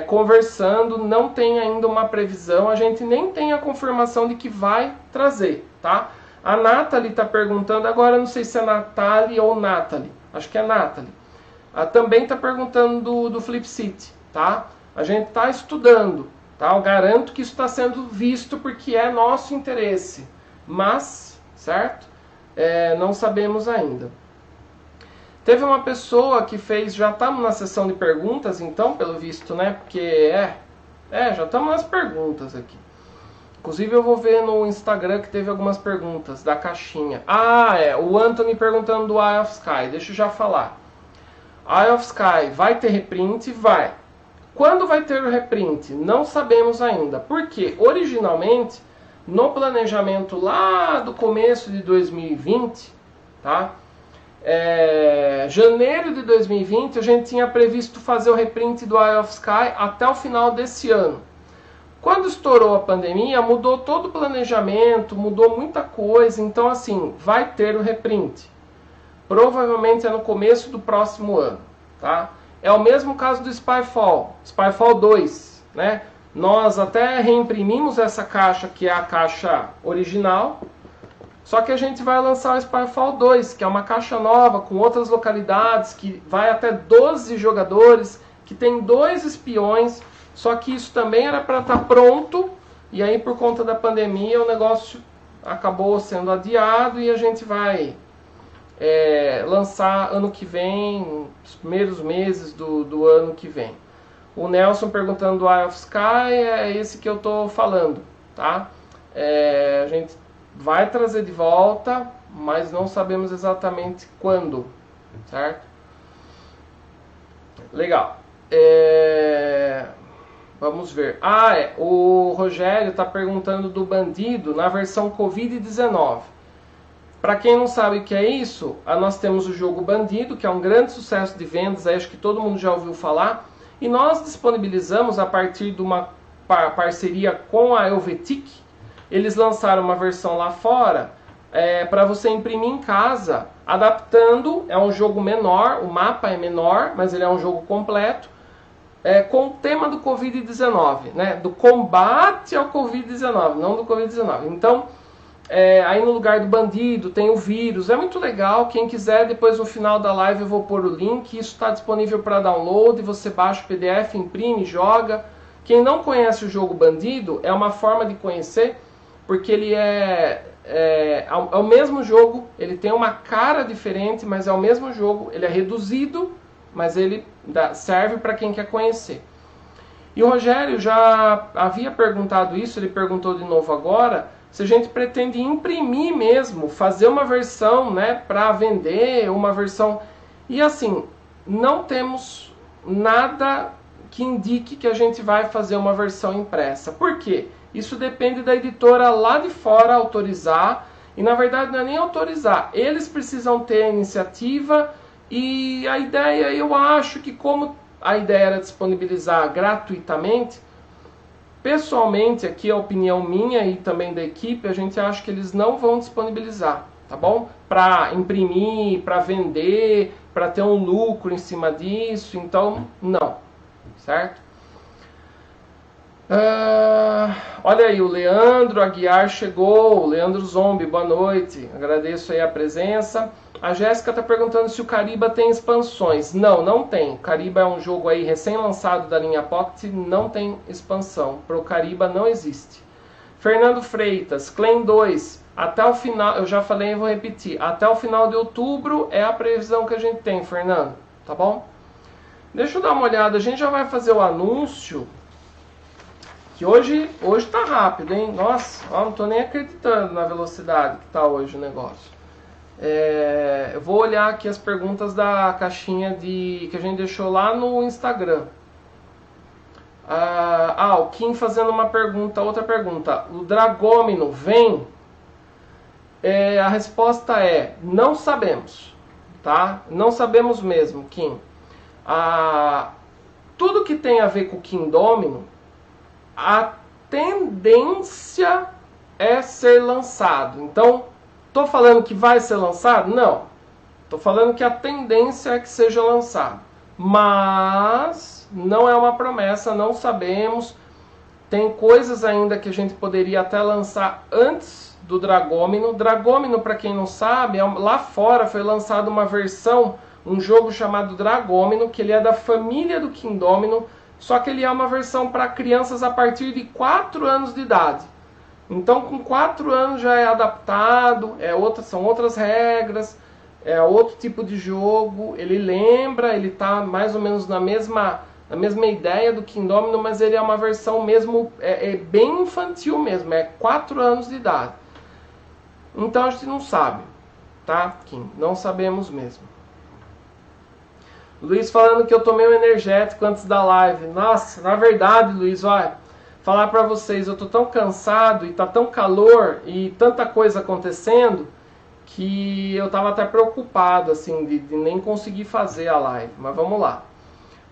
conversando, não tem ainda uma previsão, a gente nem tem a confirmação de que vai trazer, tá? A Nathalie está perguntando, agora não sei se é Nathalie ou Nathalie, acho que é Nathalie. Também está perguntando do Flip City, tá? A gente está estudando, tá? Eu garanto que isso está sendo visto porque é nosso interesse, mas, certo? Não sabemos ainda. Teve uma pessoa que fez, já estamos na sessão de perguntas, então, pelo visto, né? Porque já estamos nas perguntas aqui. Inclusive eu vou ver no Instagram que teve algumas perguntas da caixinha. O Anthony perguntando do Eye of Sky, deixa eu já falar. Eye of Sky, vai ter reprint? Vai. Quando vai ter o reprint? Não sabemos ainda. Porque, originalmente, no planejamento lá do começo de 2020, tá? Janeiro de 2020, a gente tinha previsto fazer o reprint do Eye of Sky até o final desse ano. Quando estourou a pandemia, mudou todo o planejamento, mudou muita coisa, então assim, vai ter o reprint. Provavelmente é no começo do próximo ano, tá? É o mesmo caso do Spyfall, Spyfall 2, né? Nós até reimprimimos essa caixa, que é a caixa original, só que a gente vai lançar o Spyfall 2, que é uma caixa nova, com outras localidades, que vai até 12 jogadores, que tem 2 espiões, só que isso também era para estar pronto, e aí por conta da pandemia o negócio acabou sendo adiado e a gente vai lançar ano que vem, os primeiros meses do ano que vem. O Nelson perguntando do Eye of Sky, é esse que eu estou falando, tá? A gente vai trazer de volta, mas não sabemos exatamente quando, certo? Legal. Vamos ver. O Rogério está perguntando do Bandido na versão Covid-19. Para quem não sabe o que é isso, nós temos o jogo Bandido, que é um grande sucesso de vendas, acho que todo mundo já ouviu falar, e nós disponibilizamos a partir de uma parceria com a Helvetic. Eles lançaram uma versão lá fora para você imprimir em casa, adaptando. É um jogo menor, o mapa é menor, mas ele é um jogo completo, com o tema do Covid-19, né? Do combate ao Covid-19, não do Covid-19. Então, aí no lugar do bandido tem o vírus, é muito legal. Quem quiser, depois no final da live eu vou pôr o link. Isso está disponível para download, você baixa o PDF, imprime, joga. Quem não conhece o jogo Bandido, é uma forma de conhecer, porque ele é o mesmo jogo, ele tem uma cara diferente, mas é o mesmo jogo, ele é reduzido, mas ele serve para quem quer conhecer. E o Rogério já havia perguntado isso, ele perguntou de novo agora, se a gente pretende imprimir mesmo, fazer uma versão, né, para vender, uma versão... E assim, não temos nada que indique que a gente vai fazer uma versão impressa. Por quê? Isso depende da editora lá de fora autorizar, e na verdade não é nem autorizar, eles precisam ter a iniciativa, e a ideia, eu acho que como a ideia era disponibilizar gratuitamente, pessoalmente, aqui é a opinião minha e também da equipe, a gente acha que eles não vão disponibilizar, tá bom? Para imprimir, para vender, para ter um lucro em cima disso, então não, certo? Olha aí, o Leandro Aguiar chegou, o Leandro Zombi, boa noite, agradeço aí a presença. A Jéssica está perguntando se o Cariba tem expansões. Não, não tem. O Cariba é um jogo aí recém-lançado da linha Pocket, não tem expansão. Para o Cariba não existe. Fernando Freitas, Claim 2, até o final, eu já falei e vou repetir, até o final de outubro é a previsão que a gente tem, Fernando, tá bom? Deixa eu dar uma olhada, a gente já vai fazer o anúncio, que hoje tá rápido, hein? Nossa, ó, não tô nem acreditando na velocidade que tá hoje o negócio. Eu vou olhar aqui as perguntas da caixinha que a gente deixou lá no Instagram. O Kim fazendo uma pergunta, outra pergunta. O dragômino vem? A resposta é: não sabemos, tá? Não sabemos mesmo, Kim. Tudo que tem a ver com o Kingdomino, a tendência é ser lançado. Então, tô falando que vai ser lançado? Não. Tô falando que a tendência é que seja lançado. Mas não é uma promessa, não sabemos. Tem coisas ainda que a gente poderia até lançar antes do Dragômino. Dragômino, para quem não sabe, lá fora foi lançada uma versão, um jogo chamado Dragômino, que ele é da família do Kingdomino, só que ele é uma versão para crianças a partir de 4 anos de idade. Então, com 4 anos já é adaptado, são outras regras, é outro tipo de jogo. Ele lembra, ele está mais ou menos na mesma ideia do Kingdomino, mas ele é uma versão mesmo, bem infantil mesmo, é 4 anos de idade. Então a gente não sabe, tá, Kim? Não sabemos mesmo. Luiz falando que eu tomei um energético antes da live. Nossa, na verdade, Luiz, olha, falar pra vocês, eu tô tão cansado e tá tão calor e tanta coisa acontecendo que eu tava até preocupado, assim, de nem conseguir fazer a live. Mas vamos lá.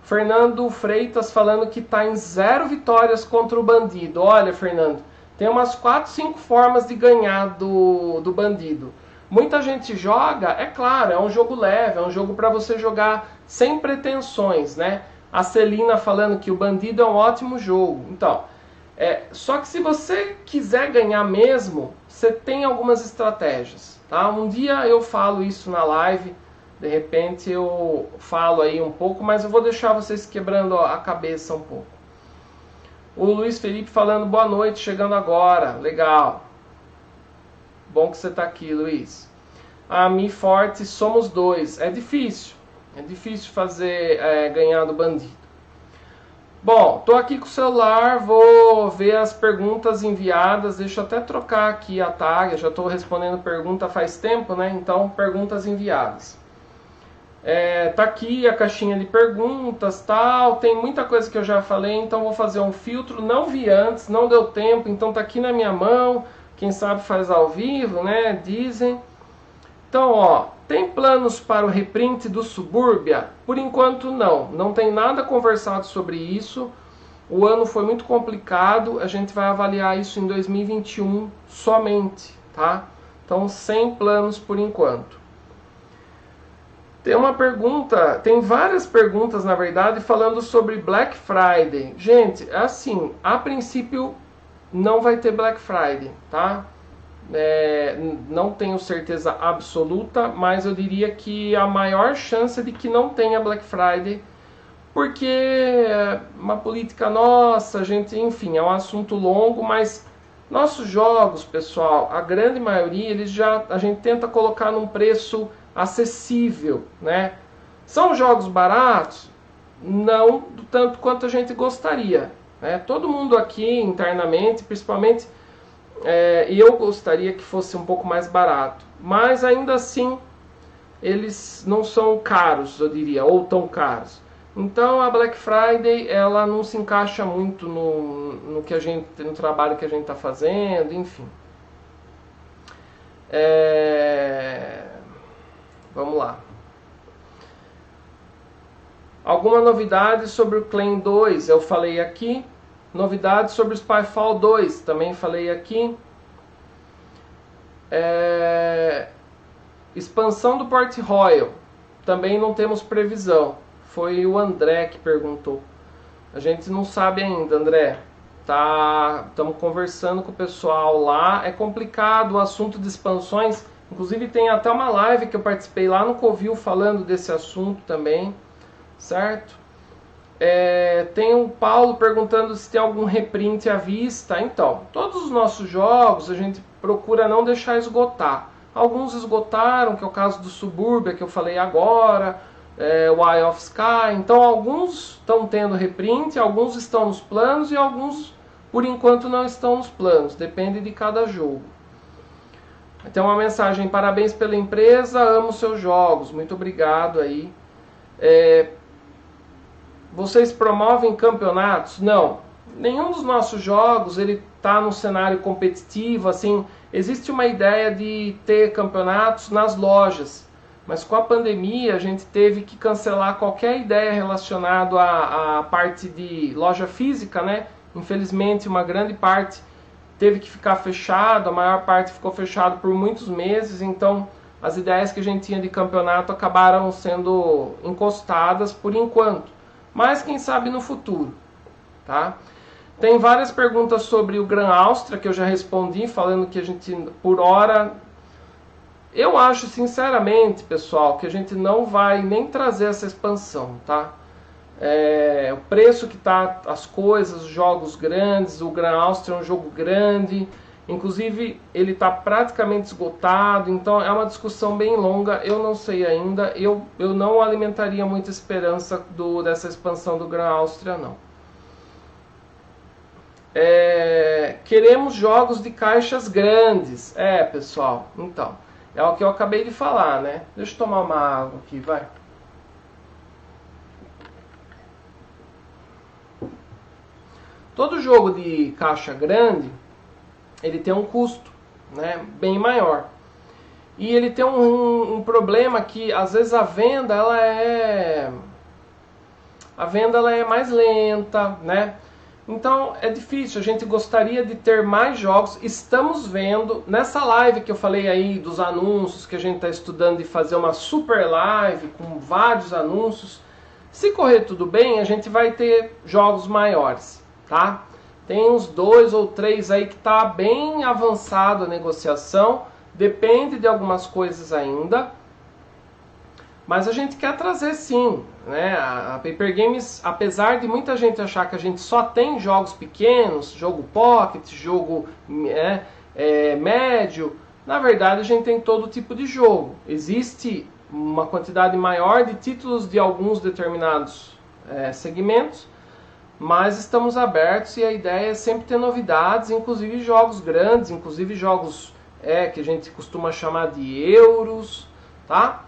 Fernando Freitas falando que tá em 0 vitórias contra o Bandido. Olha, Fernando, tem umas 4, 5 formas de ganhar do Bandido. Muita gente joga, é claro, é um jogo leve, é um jogo para você jogar sem pretensões, né? A Celina falando que o Bandido é um ótimo jogo. Então, só que se você quiser ganhar mesmo, você tem algumas estratégias, tá? Um dia eu falo isso na live, de repente eu falo aí um pouco, mas eu vou deixar vocês quebrando a cabeça um pouco. O Luiz Felipe falando boa noite, chegando agora, legal. Bom que você está aqui, Luiz. A Mi Forte, somos 2. É difícil fazer ganhar do Bandido. Bom, tô aqui com o celular, vou ver as perguntas enviadas. Deixa eu até trocar aqui a tag, eu já estou respondendo pergunta faz tempo, né? Então, perguntas enviadas. Tá aqui a caixinha de perguntas, tal. Tem muita coisa que eu já falei, então vou fazer um filtro. Não vi antes, não deu tempo, então tá aqui na minha mão. Quem sabe faz ao vivo, né? Dizem. Então, ó, tem planos para o reprint do Suburbia? Por enquanto não. Não tem nada conversado sobre isso. O ano foi muito complicado. A gente vai avaliar isso em 2021 somente, tá? Então, sem planos por enquanto. Tem uma pergunta, tem várias perguntas, na verdade, falando sobre Black Friday. Gente, assim, a princípio não vai ter Black Friday, tá? Não tenho certeza absoluta, mas eu diria que a maior chance é de que não tenha Black Friday, porque é uma política nossa, enfim, é um assunto longo, mas nossos jogos, pessoal, a grande maioria, a gente tenta colocar num preço acessível, né? São jogos baratos? Não do tanto quanto a gente gostaria, né? Todo mundo aqui internamente, principalmente, eu gostaria que fosse um pouco mais barato, mas ainda assim eles não são caros, eu diria, ou tão caros. Então a Black Friday ela não se encaixa muito no trabalho que a gente está fazendo, enfim. Vamos lá. Alguma novidade sobre o Claim 2? Eu falei aqui. Novidades sobre o Spyfall 2? Também falei aqui. Expansão do Port Royal. Também não temos previsão. Foi o André que perguntou. A gente não sabe ainda, André. Estamos conversando com o pessoal lá. É complicado o assunto de expansões. Inclusive tem até uma live que eu participei lá no Covil falando desse assunto também, certo? Tem o Paulo perguntando se tem algum reprint à vista. Então, todos os nossos jogos a gente procura não deixar esgotar. Alguns esgotaram, que é o caso do Suburbia que eu falei agora, o Eye of Sky. Então alguns estão tendo reprint, alguns estão nos planos e alguns por enquanto não estão nos planos. Depende de cada jogo. Tem uma mensagem: parabéns pela empresa, amo seus jogos, muito obrigado aí. vocês promovem campeonatos? Não. Nenhum dos nossos jogos ele está no cenário competitivo, assim, existe uma ideia de ter campeonatos nas lojas, mas com a pandemia a gente teve que cancelar qualquer ideia relacionada à parte de loja física, né? Infelizmente uma grande parte teve que ficar fechado, a maior parte ficou fechado por muitos meses, então as ideias que a gente tinha de campeonato acabaram sendo encostadas por enquanto, mas quem sabe no futuro, tá? Tem várias perguntas sobre o Gran Áustria que eu já respondi, falando que a gente, por hora, eu acho sinceramente, pessoal, que a gente não vai nem trazer essa expansão, tá? O preço que tá as coisas, os jogos grandes, o Gran Áustria é um jogo grande, inclusive ele está praticamente esgotado, então é uma discussão bem longa, eu não sei ainda, eu não alimentaria muita esperança dessa expansão do Gran Áustria, não. Queremos jogos de caixas grandes. Pessoal, então, é o que eu acabei de falar, né? Deixa eu tomar uma água aqui, vai. Todo jogo de caixa grande, ele tem um custo, né, bem maior. E ele tem um problema que, às vezes, a venda ela é mais lenta, né? Então é difícil, a gente gostaria de ter mais jogos. Estamos vendo, nessa live que eu falei aí dos anúncios, que a gente está estudando de fazer uma super live com vários anúncios. Se correr tudo bem, a gente vai ter jogos maiores, tá? Tem uns 2 ou 3 aí que está bem avançado a negociação, depende de algumas coisas ainda. Mas a gente quer trazer sim, né? A Paper Games, apesar de muita gente achar que a gente só tem jogos pequenos, jogo pocket, jogo médio, na verdade a gente tem todo tipo de jogo. Existe uma quantidade maior de títulos de alguns determinados segmentos, mas estamos abertos e a ideia é sempre ter novidades, inclusive jogos grandes, inclusive jogos que a gente costuma chamar de euros, tá?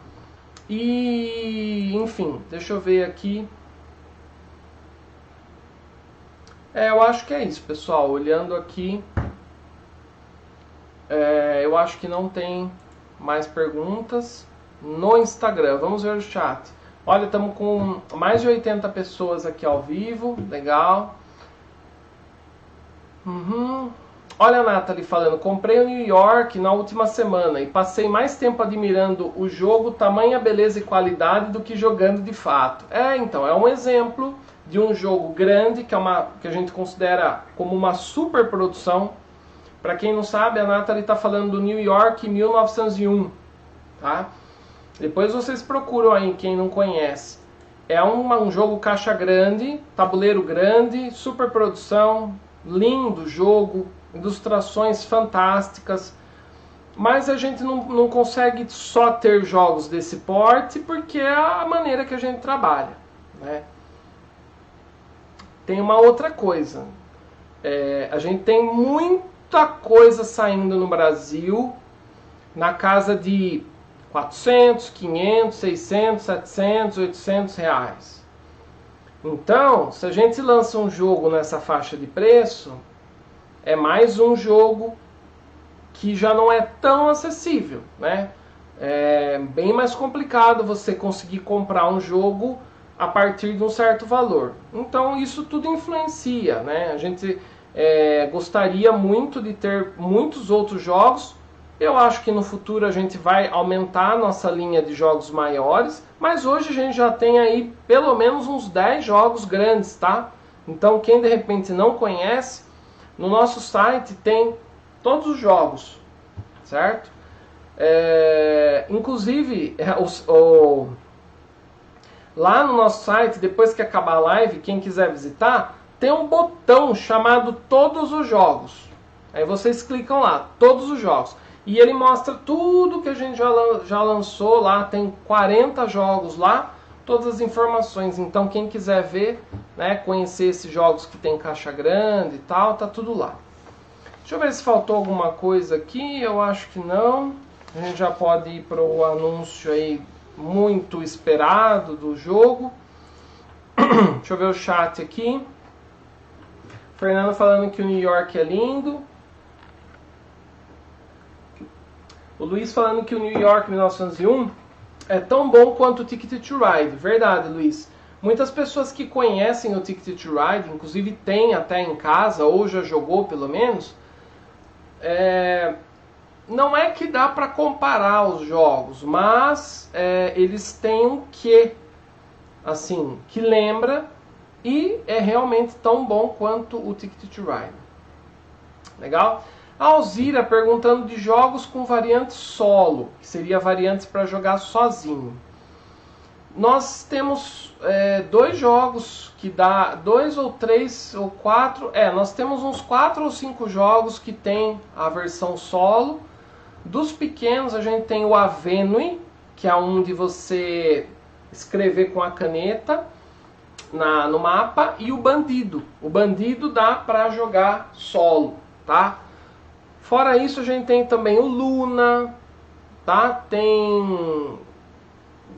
E, enfim, deixa eu ver aqui. Eu acho que é isso, pessoal. Olhando aqui, eu acho que não tem mais perguntas no Instagram. Vamos ver o chat. Olha, estamos com mais de 80 pessoas aqui ao vivo. Legal. Olha a Nathalie falando, comprei o New York na última semana e passei mais tempo admirando o jogo, tamanha beleza e qualidade do que jogando de fato. Então, é um exemplo de um jogo grande, que a gente considera como uma super produção. Para quem não sabe, a Nathalie está falando do New York 1901, tá? Depois vocês procuram aí, quem não conhece. É um jogo caixa grande, tabuleiro grande, super produção, lindo jogo, ilustrações fantásticas, mas a gente não consegue só ter jogos desse porte porque é a maneira que a gente trabalha, né? Tem uma outra coisa, a gente tem muita coisa saindo no Brasil na casa de 400, 500, 600, 700, 800 reais. Então, se a gente lança um jogo nessa faixa de preço, é mais um jogo que já não é tão acessível, né? É bem mais complicado você conseguir comprar um jogo a partir de um certo valor. Então isso tudo influencia, né? A gente gostaria muito de ter muitos outros jogos. Eu acho que no futuro a gente vai aumentar a nossa linha de jogos maiores, mas hoje a gente já tem aí pelo menos uns 10 jogos grandes, tá? Então quem de repente não conhece, no nosso site tem todos os jogos, certo? Inclusive, lá no nosso site, depois que acabar a live, quem quiser visitar, tem um botão chamado Todos os Jogos. Aí vocês clicam lá, Todos os Jogos. E ele mostra tudo que a gente já lançou lá, tem 40 jogos lá, todas as informações. Então quem quiser ver, né, conhecer esses jogos que tem caixa grande e tal, tá tudo lá. Deixa eu ver se faltou alguma coisa aqui, eu acho que não. A gente já pode ir para o anúncio aí muito esperado do jogo. Deixa eu ver o chat aqui. Fernando falando que o New York é lindo. O Luiz falando que o New York 1901 é tão bom quanto o Ticket to Ride. Verdade, Luiz. Muitas pessoas que conhecem o Ticket to Ride, inclusive tem até em casa, ou já jogou pelo menos, não é que dá para comparar os jogos, mas eles têm um quê, assim, que lembra e é realmente tão bom quanto o Ticket to Ride. Legal? A Alzira perguntando de jogos com variante solo, que seria variantes para jogar sozinho. Nós temos 2 jogos que dá 2 ou 3 ou 4. Nós temos uns 4 ou 5 jogos que tem a versão solo. Dos pequenos a gente tem o Avenue, que é um de você escrever com a caneta no mapa, e o Bandido. O Bandido dá para jogar solo, tá? Fora isso a gente tem também o Luna, tá? Tem...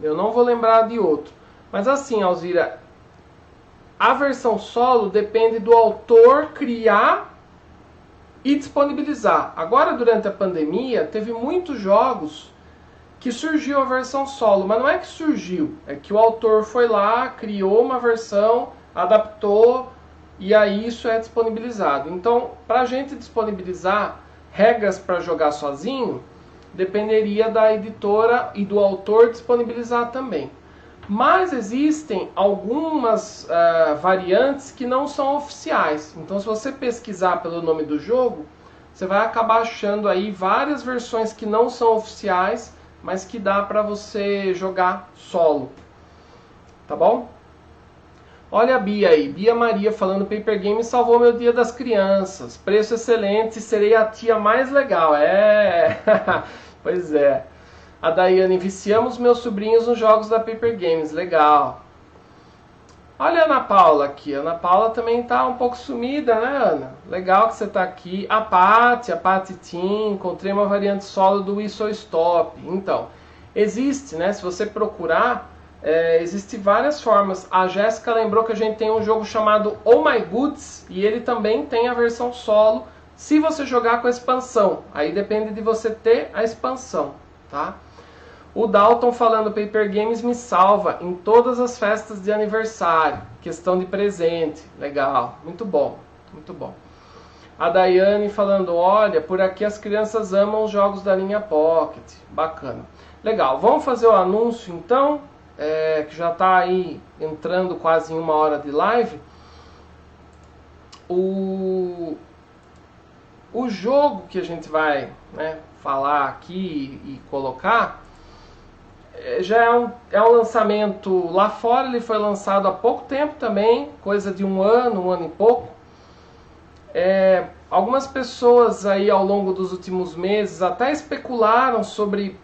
eu não vou lembrar de outro. Mas assim, Alzira, a versão solo depende do autor criar e disponibilizar. Agora, durante a pandemia, teve muitos jogos que surgiu a versão solo. Mas não é que surgiu, é que o autor foi lá, criou uma versão, adaptou, e aí isso é disponibilizado. Então, para a gente disponibilizar regras para jogar sozinho, dependeria da editora e do autor disponibilizar também. Mas existem algumas variantes que não são oficiais. Então, se você pesquisar pelo nome do jogo, você vai acabar achando aí várias versões que não são oficiais, mas que dá para você jogar solo. Tá bom? Olha a Bia aí. Bia Maria falando: Paper Game salvou meu dia das crianças. Preço excelente, serei a tia mais legal. Pois é. A Daiane: viciamos meus sobrinhos nos jogos da Paper Games. Legal. Olha a Ana Paula aqui. A Ana Paula também tá um pouco sumida, né, Ana? Legal que você tá aqui. A Paty Team. Encontrei uma variante solo do Whistle Stop. Então, existe, né? Se você procurar, existe várias formas. A Jéssica lembrou que a gente tem um jogo chamado Oh My Goods. E ele também tem a versão solo, se você jogar com a expansão. Aí depende de você ter a expansão, tá? O Dalton falando: Paper Games me salva em todas as festas de aniversário. Questão de presente. Legal. Muito bom. Muito bom. A Daiane falando: olha, por aqui as crianças amam os jogos da linha Pocket. Bacana. Legal. Vamos fazer o anúncio então, que já está aí entrando quase em 1 hora de live. O jogo que a gente vai, né, falar aqui e colocar já é um lançamento lá fora. Ele foi lançado há pouco tempo também, coisa de 1 ano e pouco. Algumas pessoas aí ao longo dos últimos meses até especularam sobre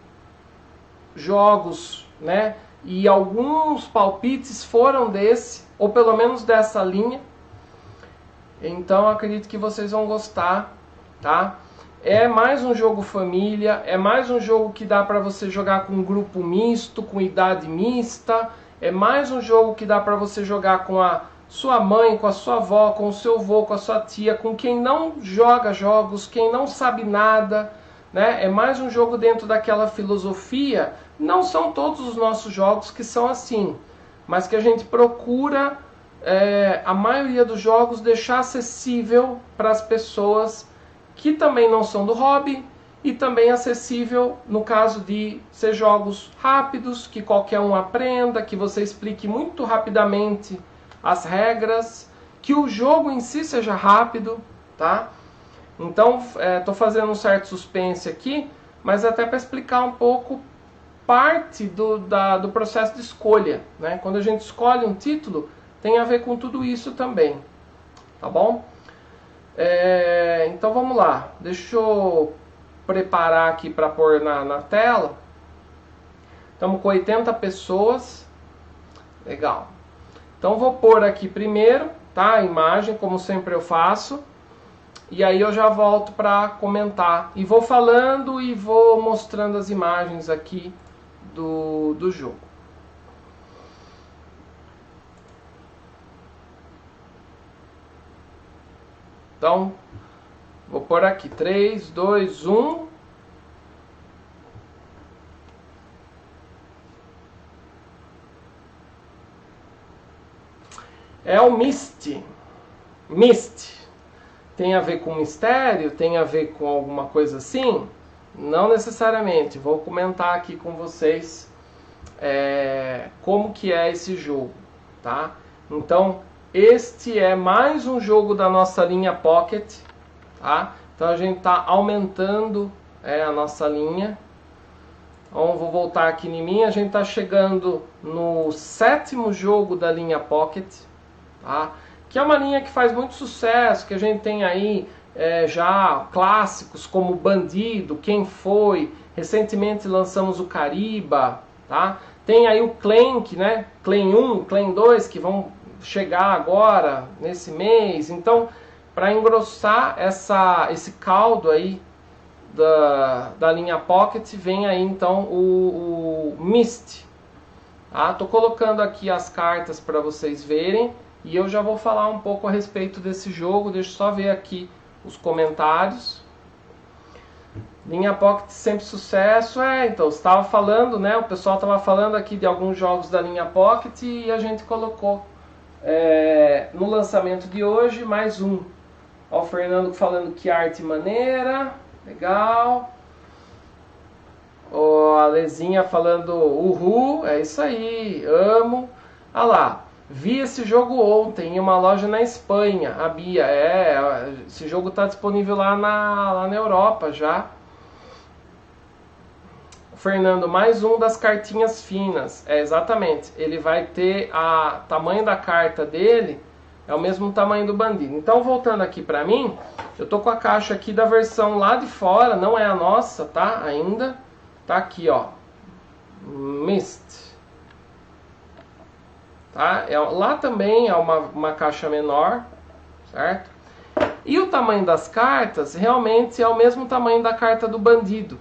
jogos, né? E alguns palpites foram desse, ou pelo menos dessa linha. Então acredito que vocês vão gostar, tá? É mais um jogo família, é mais um jogo que dá para você jogar com um grupo misto, com idade mista. É mais um jogo que dá para você jogar com a sua mãe, com a sua avó, com o seu avô, com a sua tia, com quem não joga jogos, quem não sabe nada, né? É mais um jogo dentro daquela filosofia. Não são todos os nossos jogos que são assim, mas que a gente procura, a maioria dos jogos, deixar acessível para as pessoas que também não são do hobby, e também acessível no caso de ser jogos rápidos, que qualquer um aprenda, que você explique muito rapidamente as regras, que o jogo em si seja rápido, tá? Então, estou fazendo um certo suspense aqui, mas até para explicar um pouco parte do processo de escolha, né? Quando a gente escolhe um título, tem a ver com tudo isso também, tá bom? Então vamos lá, deixa eu preparar aqui para pôr na tela. Estamos com 80 pessoas, legal. Então vou pôr aqui primeiro, tá, a imagem, como sempre eu faço, e aí eu já volto para comentar, e vou falando e vou mostrando as imagens aqui do jogo. Então, vou pôr aqui 3, 2, 1. É o Myst. Myst. Tem a ver com mistério? Tem a ver com alguma coisa assim? Não necessariamente. Vou comentar aqui com vocês como que é esse jogo, tá? Então, este é mais um jogo da nossa linha Pocket, tá? Então a gente está aumentando a nossa linha. Então, vou voltar aqui em mim. A gente está chegando no 7º jogo da linha Pocket, tá? Que é uma linha que faz muito sucesso, que a gente tem aí já clássicos como Bandido, Quem Foi, recentemente lançamos o Cariba, tá? Tem aí o Clank, né? Clank 1, Clank 2, que vão chegar agora, nesse mês. Então, para engrossar esse caldo aí da linha Pocket, vem aí então o Myst. Tá? Tô colocando aqui as cartas para vocês verem. E eu já vou falar um pouco a respeito desse jogo. Deixa eu só ver aqui os comentários. Linha Pocket sempre sucesso. Então, você estava falando, né? O pessoal estava falando aqui de alguns jogos da linha Pocket e a gente colocou no lançamento de hoje mais um. Ó, o Fernando falando que arte maneira. Legal. Ó, a Lezinha falando uhul. É isso aí. Amo. Olha lá. Vi esse jogo ontem em uma loja na Espanha, a Bia. Esse jogo está disponível lá na Europa já. Fernando, mais um das cartinhas finas. Exatamente. Ele vai ter o tamanho da carta dele, é o mesmo tamanho do bandido. Então, voltando aqui para mim, eu tô com a caixa aqui da versão lá de fora, não é a nossa, tá? Ainda. Tá aqui, ó. Myst. Tá? Lá também é uma caixa menor, certo? E o tamanho das cartas realmente é o mesmo tamanho da carta do bandido,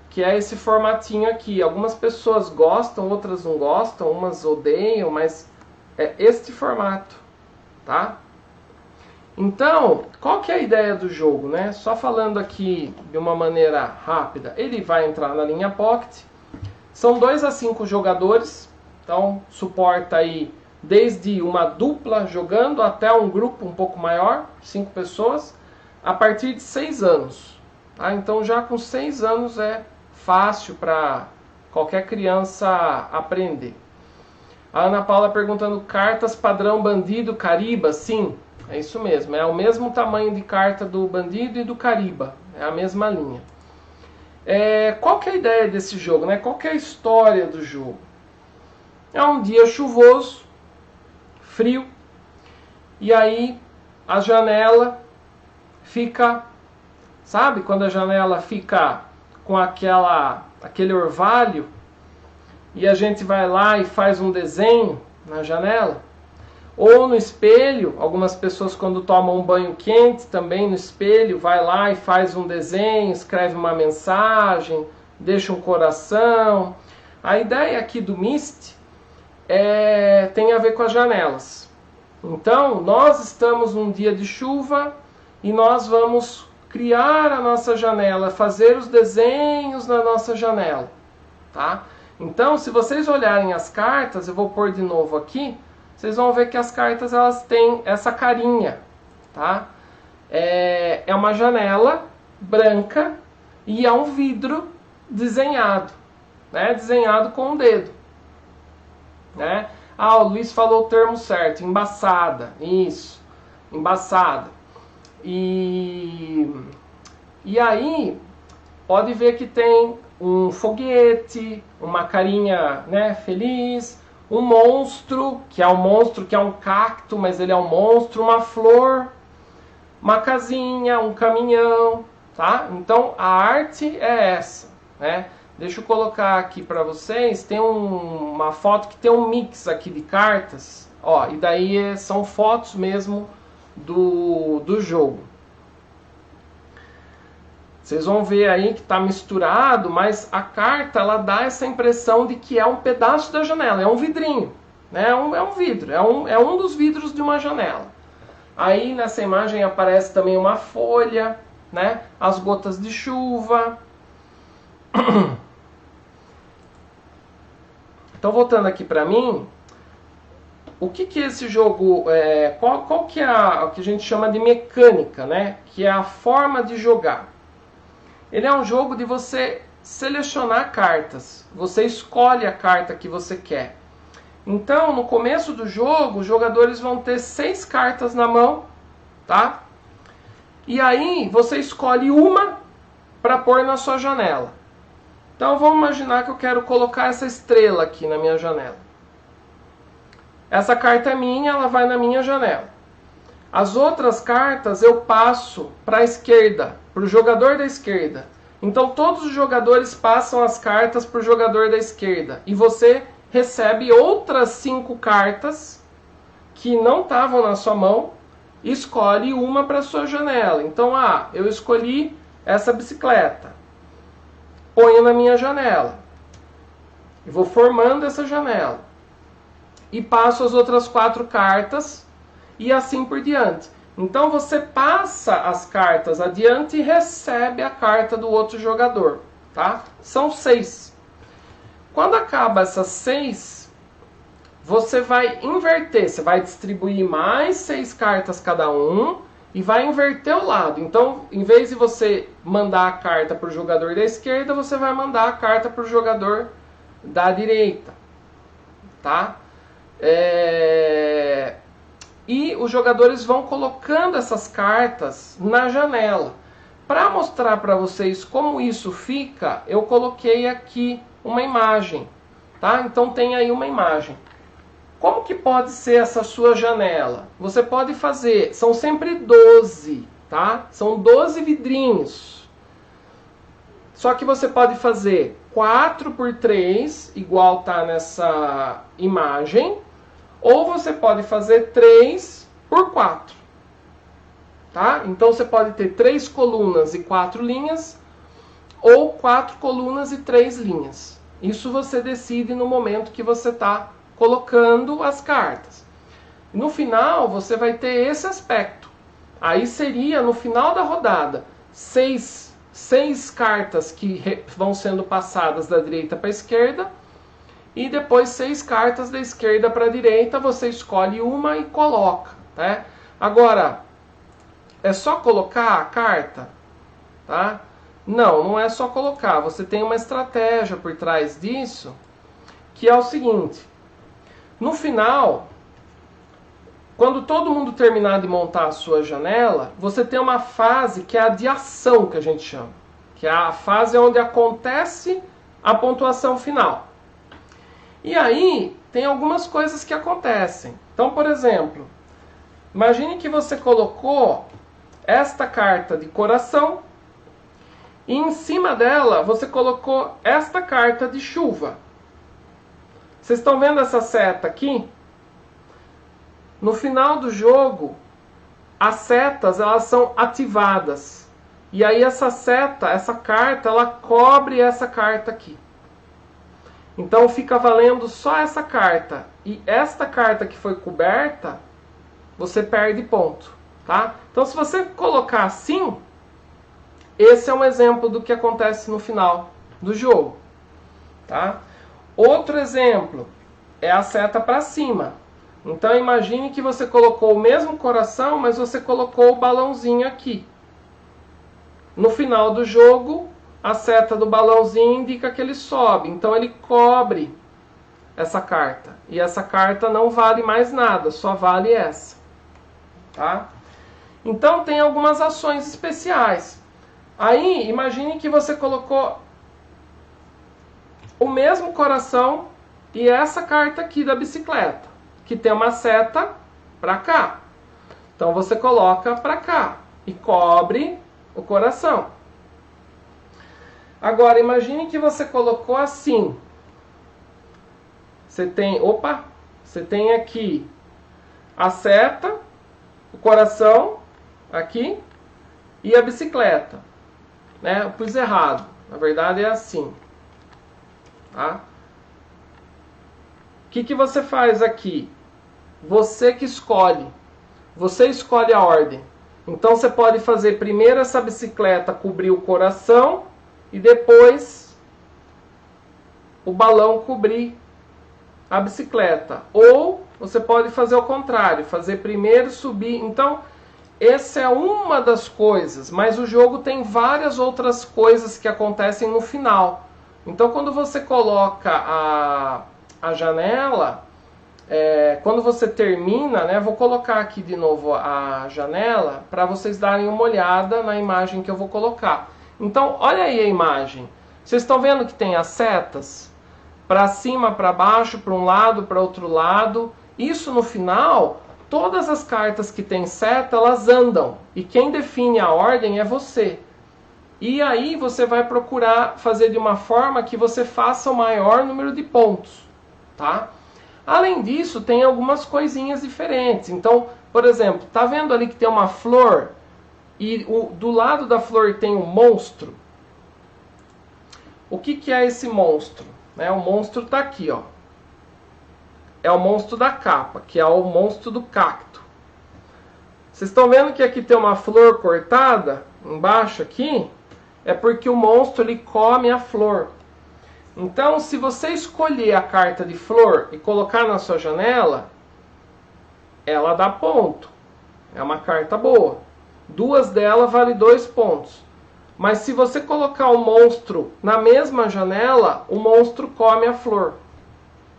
que é esse formatinho aqui. Algumas pessoas gostam, outras não gostam, umas odeiam, mas é este formato, tá? Então, qual que é a ideia do jogo, né? Só falando aqui de uma maneira rápida, ele vai entrar na linha Pocket. São 2 a 5 jogadores. Então, suporta aí desde uma dupla jogando até um grupo um pouco maior, 5 pessoas, a partir de 6 anos. Tá? Então, já com 6 anos é fácil para qualquer criança aprender. A Ana Paula perguntando, cartas padrão Bandido, Cariba? Sim, é isso mesmo. É o mesmo tamanho de carta do Bandido e do Cariba. É a mesma linha. Qual que é a ideia desse jogo, né? Qual que é a história do jogo? É um dia chuvoso, frio, e aí a janela fica, sabe quando a janela fica com aquele orvalho e a gente vai lá e faz um desenho na janela? Ou no espelho, algumas pessoas quando tomam um banho quente, também no espelho, vai lá e faz um desenho, escreve uma mensagem, deixa um coração. A ideia aqui do Myst tem a ver com as janelas. Então, nós estamos num dia de chuva e nós vamos criar a nossa janela, fazer os desenhos na nossa janela, tá? Então, se vocês olharem as cartas, eu vou pôr de novo aqui, vocês vão ver que as cartas elas têm essa carinha, tá? É uma janela branca e é um vidro desenhado, né? Desenhado com o dedo. Né? O Luiz falou o termo certo, embaçada, isso, embaçada. E aí, pode ver que tem um foguete, uma carinha, né, feliz, um monstro, que é um cacto, mas ele é um monstro, uma flor, uma casinha, um caminhão, tá? Então, a arte é essa, né? Deixa eu colocar aqui para vocês, tem uma foto que tem um mix aqui de cartas, ó, e daí são fotos mesmo do jogo. Vocês vão ver aí que está misturado, mas a carta ela dá essa impressão de que é um pedaço da janela, é um vidrinho, né? É um vidro, é um dos vidros de uma janela. Aí nessa imagem aparece também uma folha, né? As gotas de chuva. Então voltando aqui para mim, o que é esse jogo? Qual que é o que a gente chama de mecânica, né? Que é a forma de jogar. Ele é um jogo de você selecionar cartas. Você escolhe a carta que você quer. Então, no começo do jogo, os jogadores vão ter 6 cartas na mão, tá? E aí, você escolhe uma para pôr na sua janela. Então, vamos imaginar que eu quero colocar essa estrela aqui na minha janela. Essa carta é minha, ela vai na minha janela. As outras cartas eu passo para a esquerda, para o jogador da esquerda. Então, todos os jogadores passam as cartas para o jogador da esquerda. E você recebe outras 5 cartas que não estavam na sua mão, escolhe uma para sua janela. Então, eu escolhi essa bicicleta, ponho na minha janela, e vou formando essa janela, e passo as outras 4 cartas, e assim por diante. Então, você passa as cartas adiante e recebe a carta do outro jogador, tá? São 6. Quando acaba essas 6, você vai inverter. Você vai distribuir mais 6 cartas cada um e vai inverter o lado. Então, em vez de você mandar a carta para o jogador da esquerda, você vai mandar a carta para o jogador da direita. Tá? E os jogadores vão colocando essas cartas na janela. Para mostrar para vocês como isso fica, eu coloquei aqui uma imagem, tá? Então tem aí uma imagem. Como que pode ser essa sua janela? Você pode fazer, são sempre 12, tá? São 12 vidrinhos. Só que você pode fazer 4 por 3, igual tá nessa imagem, ou você pode fazer 3 por 4. Tá? Então você pode ter 3 colunas e 4 linhas, ou 4 colunas e 3 linhas. Isso você decide no momento que você está colocando as cartas. No final, você vai ter esse aspecto. Aí seria, no final da rodada, 6 cartas que vão sendo passadas da direita para a esquerda, e depois 6 cartas da esquerda para a direita, você escolhe uma e coloca. Tá? Agora, é só colocar a carta? Tá? Não é só colocar. Você tem uma estratégia por trás disso, que é o seguinte. No final, quando todo mundo terminar de montar a sua janela, você tem uma fase que é a de ação, que a gente chama. Que é a fase onde acontece a pontuação final. E aí, tem algumas coisas que acontecem. Então, por exemplo, imagine que você colocou esta carta de coração e em cima dela você colocou esta carta de chuva. Vocês estão vendo essa seta aqui? No final do jogo, as setas elas são ativadas. E aí essa seta, essa carta, ela cobre essa carta aqui. Então fica valendo só essa carta. E esta carta que foi coberta, você perde ponto. Tá? Então se você colocar assim, esse é um exemplo do que acontece no final do jogo. Tá? Outro exemplo é a seta para cima. Então imagine que você colocou o mesmo coração, mas você colocou o balãozinho aqui. No final do jogo, a seta do balãozinho indica que ele sobe. Então ele cobre essa carta. E essa carta não vale mais nada, só vale essa. Tá? Então tem algumas ações especiais. Aí imagine que você colocou o mesmo coração e essa carta aqui da bicicleta, que tem uma seta para cá. Então você coloca para cá e cobre o coração. Agora imagine que você colocou assim. Você tem aqui a seta, o coração aqui e a bicicleta. Né? Eu pus errado. Na verdade é assim. Tá? O que você faz aqui? Você que escolhe. você escolhe a ordem. Então você pode fazer primeiro essa bicicleta cobrir o coração e depois o balão cobrir a bicicleta. Ou você pode fazer o contrário, fazer primeiro subir. Então, essa é uma das coisas, mas o jogo tem várias outras coisas que acontecem no final. Então, quando você coloca a janela, quando você termina, né, vou colocar aqui de novo a janela para vocês darem uma olhada na imagem que eu vou colocar. Então, olha aí a imagem. Vocês estão vendo que tem as setas? Para cima, para baixo, para um lado, para outro lado. Isso no final, todas as cartas que tem seta, elas andam. E quem define a ordem é você. E aí você vai procurar fazer de uma forma que você faça o maior número de pontos, tá? Além disso, tem algumas coisinhas diferentes. Então, por exemplo, tá vendo ali que tem uma flor e do lado da flor tem um monstro? O que é esse monstro? O monstro está aqui, ó. É o monstro da capa, que é o monstro do cacto. Vocês estão vendo que aqui tem uma flor cortada embaixo aqui? É porque o monstro ele come a flor. Então, se você escolher a carta de flor e colocar na sua janela, ela dá ponto. É uma carta boa. Duas delas vale 2 pontos. Mas se você colocar o monstro na mesma janela, o monstro come a flor.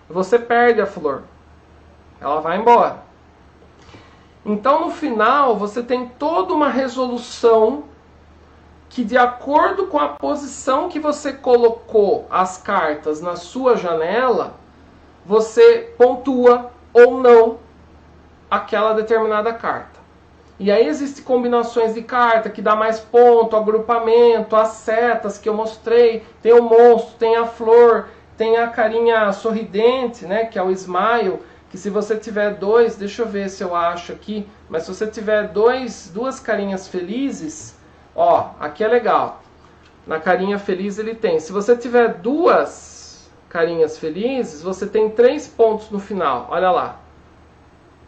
Você perde a flor. Ela vai embora. Então, no final, você tem toda uma resolução que, de acordo com a posição que você colocou as cartas na sua janela, você pontua ou não aquela determinada carta. E aí existem combinações de carta que dá mais ponto, agrupamento, as setas que eu mostrei, tem o monstro, tem a flor, tem a carinha sorridente, né, que é o smile, que se você tiver dois, deixa eu ver se eu acho aqui, mas se você tiver duas carinhas felizes, ó, aqui é legal. Na carinha feliz ele tem. Se você tiver duas carinhas felizes, você tem 3 pontos no final. Olha lá.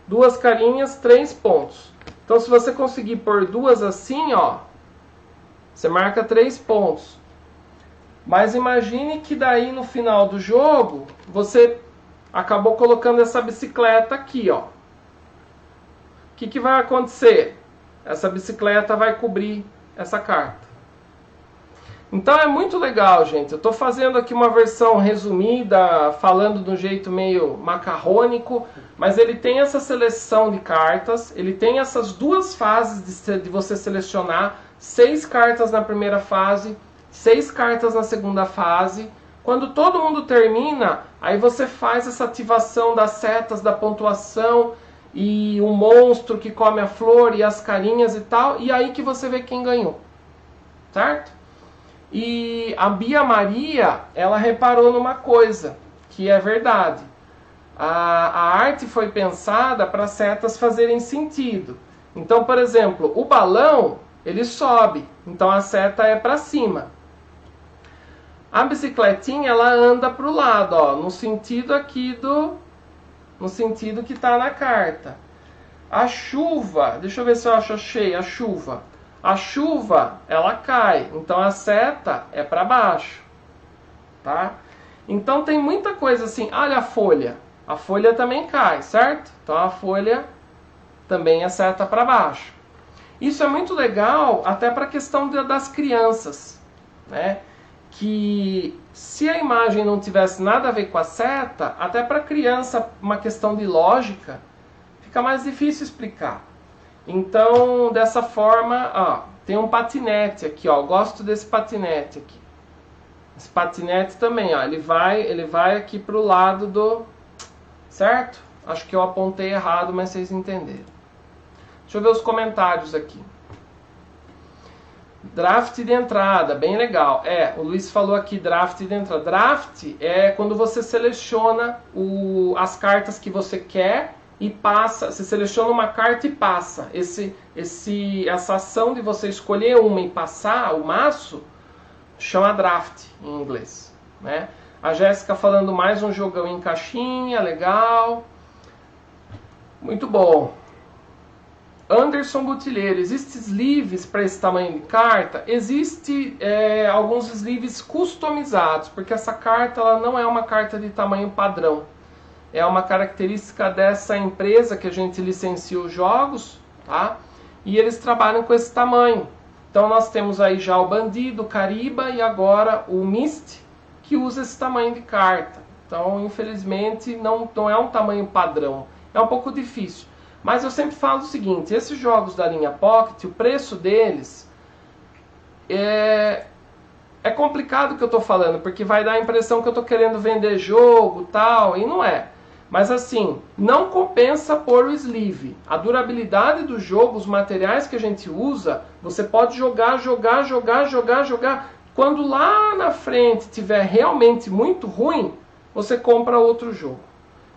2 carinhas, 3 pontos. Então, se você conseguir pôr duas assim, ó, você marca 3 pontos. Mas imagine que daí no final do jogo, você acabou colocando essa bicicleta aqui, ó. O que vai acontecer? Essa bicicleta vai cobrir essa carta. Então é muito legal, gente. Eu estou fazendo aqui uma versão resumida, falando de um jeito meio macarrônico, mas ele tem essa seleção de cartas, ele tem essas 2 fases de você selecionar 6 cartas na primeira fase, 6 cartas na segunda fase. Quando todo mundo termina, aí você faz essa ativação das setas, da pontuação, e o monstro que come a flor, e as carinhas e tal, e aí que você vê quem ganhou. Certo? E a Bia Maria, ela reparou numa coisa, que é verdade. A arte foi pensada para as setas fazerem sentido. Então, por exemplo, o balão, ele sobe, então a seta é para cima. A bicicletinha, ela anda para o lado, ó, no sentido aqui no sentido que está na carta. A chuva, deixa eu ver se eu achei a chuva. A chuva, ela cai, então a seta é para baixo, tá? Então tem muita coisa assim, olha a folha também cai, certo? Então a folha também é seta para baixo. Isso é muito legal até para a questão das crianças, né? Que se a imagem não tivesse nada a ver com a seta, até para a criança uma questão de lógica, fica mais difícil explicar. Então, dessa forma, ó, tem um patinete aqui, ó, eu gosto desse patinete aqui. Esse patinete também, ó, ele vai aqui pro lado do... Certo? Acho que eu apontei errado, mas vocês entenderam. Deixa eu ver os comentários aqui. Draft de entrada, bem legal. O Luiz falou aqui draft de entrada. Draft é quando você seleciona as cartas que você quer e passa, você seleciona uma carta e passa. Essa ação de você escolher uma e passar o maço chama draft em inglês, né? A Jéssica falando mais um jogão em caixinha, legal. Muito bom. Anderson Butilheiro, existem sleeves para esse tamanho de carta? Existe alguns sleeves customizados, porque essa carta ela não é uma carta de tamanho padrão. É uma característica dessa empresa que a gente licencia os jogos, tá? E eles trabalham com esse tamanho. Então nós temos aí já o Bandido, o Cariba e agora o Myst, que usa esse tamanho de carta. Então, infelizmente, não é um tamanho padrão. É um pouco difícil. Mas eu sempre falo o seguinte, esses jogos da linha Pocket, o preço deles é complicado o que eu estou falando, porque vai dar a impressão que eu estou querendo vender jogo tal, e não é. Mas assim, não compensa pôr o sleeve. A durabilidade do jogo, os materiais que a gente usa, você pode jogar. Quando lá na frente tiver realmente muito ruim, você compra outro jogo.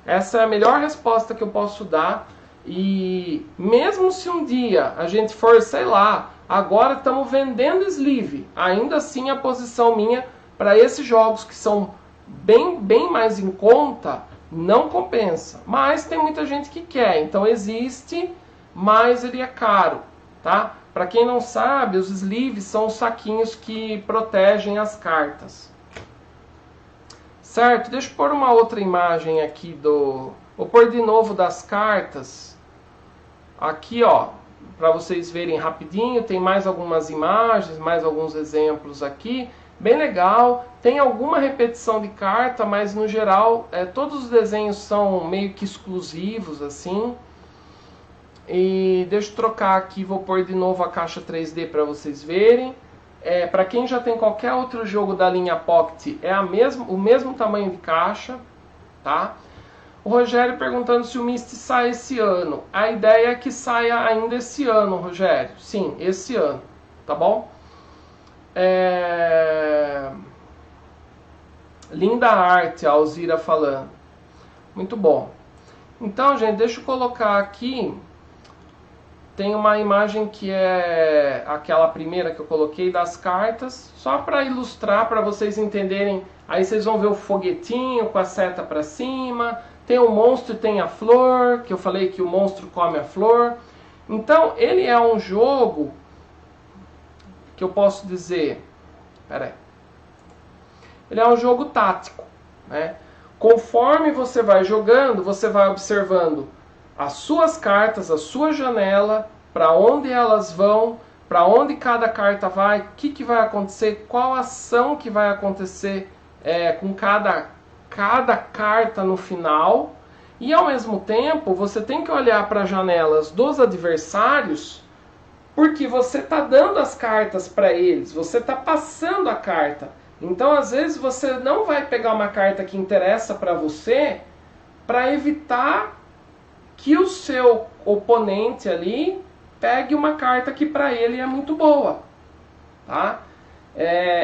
Essa é a melhor resposta que eu posso dar. E mesmo se um dia a gente for, sei lá, agora estamos vendendo sleeve, ainda assim a posição minha para esses jogos que são bem mais em conta, não compensa. Mas tem muita gente que quer, então existe, mas ele é caro, tá? Para quem não sabe, os sleeves são os saquinhos que protegem as cartas. Certo? Deixa eu pôr uma outra imagem aqui do... Vou pôr de novo das cartas. Aqui, ó, para vocês verem rapidinho, tem mais algumas imagens, mais alguns exemplos aqui. Bem legal. Tem alguma repetição de carta, mas no geral, todos os desenhos são meio que exclusivos, assim. E deixa eu trocar aqui, vou pôr de novo a caixa 3D para vocês verem. Para quem já tem qualquer outro jogo da linha Pocket, é o mesmo tamanho de caixa, tá? O Rogério perguntando se o Myst sai esse ano. A ideia é que saia ainda esse ano, Rogério. Sim, esse ano, tá bom? Linda arte, a Alzira falando. Muito bom. Então, gente, deixa eu colocar aqui. Tem uma imagem que é aquela primeira que eu coloquei das cartas, só para ilustrar, para vocês entenderem. Aí vocês vão ver o foguetinho com a seta para cima. Tem o monstro e tem a flor, que eu falei que o monstro come a flor. Então, ele é um jogo que eu posso dizer... Peraí. Ele é um jogo tático, né? Conforme você vai jogando, você vai observando as suas cartas, a sua janela, para onde elas vão, para onde cada carta vai, o que vai acontecer, qual ação que vai acontecer com cada carta no final. E ao mesmo tempo, você tem que olhar para as janelas dos adversários, porque você está dando as cartas para eles, você está passando a carta. Então, às vezes, você não vai pegar uma carta que interessa para você para evitar que o seu oponente ali pegue uma carta que para ele é muito boa. Tá?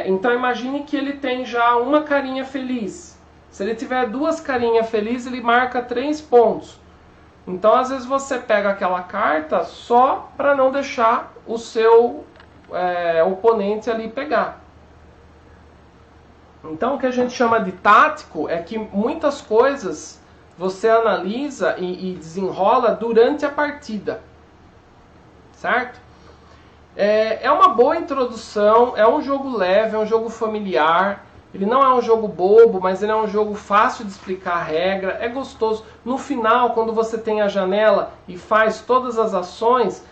Então, imagine que ele tem já uma carinha feliz. Se ele tiver duas carinhas felizes, ele marca 3 pontos. Então, às vezes, você pega aquela carta só para não deixar o seu oponente ali pegar. Então, o que a gente chama de tático é que muitas coisas você analisa e desenrola durante a partida. Certo? É uma boa introdução, é um jogo leve, é um jogo familiar. Ele não é um jogo bobo, mas ele é um jogo fácil de explicar a regra, é gostoso. No final, quando você tem a janela e faz todas as ações,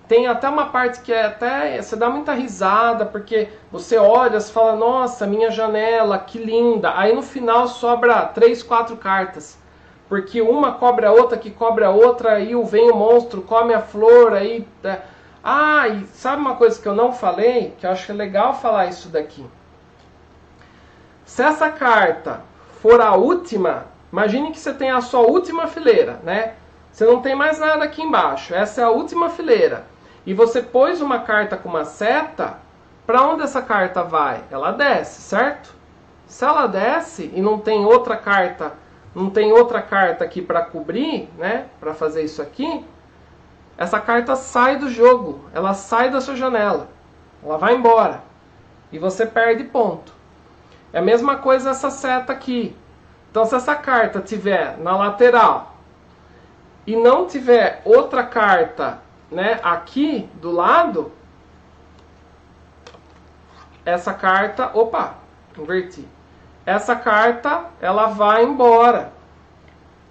tem até uma parte que você dá muita risada, porque você olha e fala, nossa, minha janela, que linda. Aí no final sobra 3, 4 cartas. Porque uma cobre a outra, que cobre a outra, aí vem o monstro, come a flor, aí... e sabe uma coisa que eu não falei? Que eu acho legal falar isso daqui. Se essa carta for a última, imagine que você tem a sua última fileira, né? Você não tem mais nada aqui embaixo, essa é a última fileira. E você pôs uma carta com uma seta, para onde essa carta vai? Ela desce, certo? Se ela desce e não tem outra carta aqui para cobrir, né? Para fazer isso aqui, essa carta sai do jogo, ela sai da sua janela, ela vai embora e você perde ponto. É a mesma coisa essa seta aqui. Então, se essa carta tiver na lateral e não tiver outra carta né, aqui do lado, essa carta, opa, inverti. Essa carta, ela vai embora.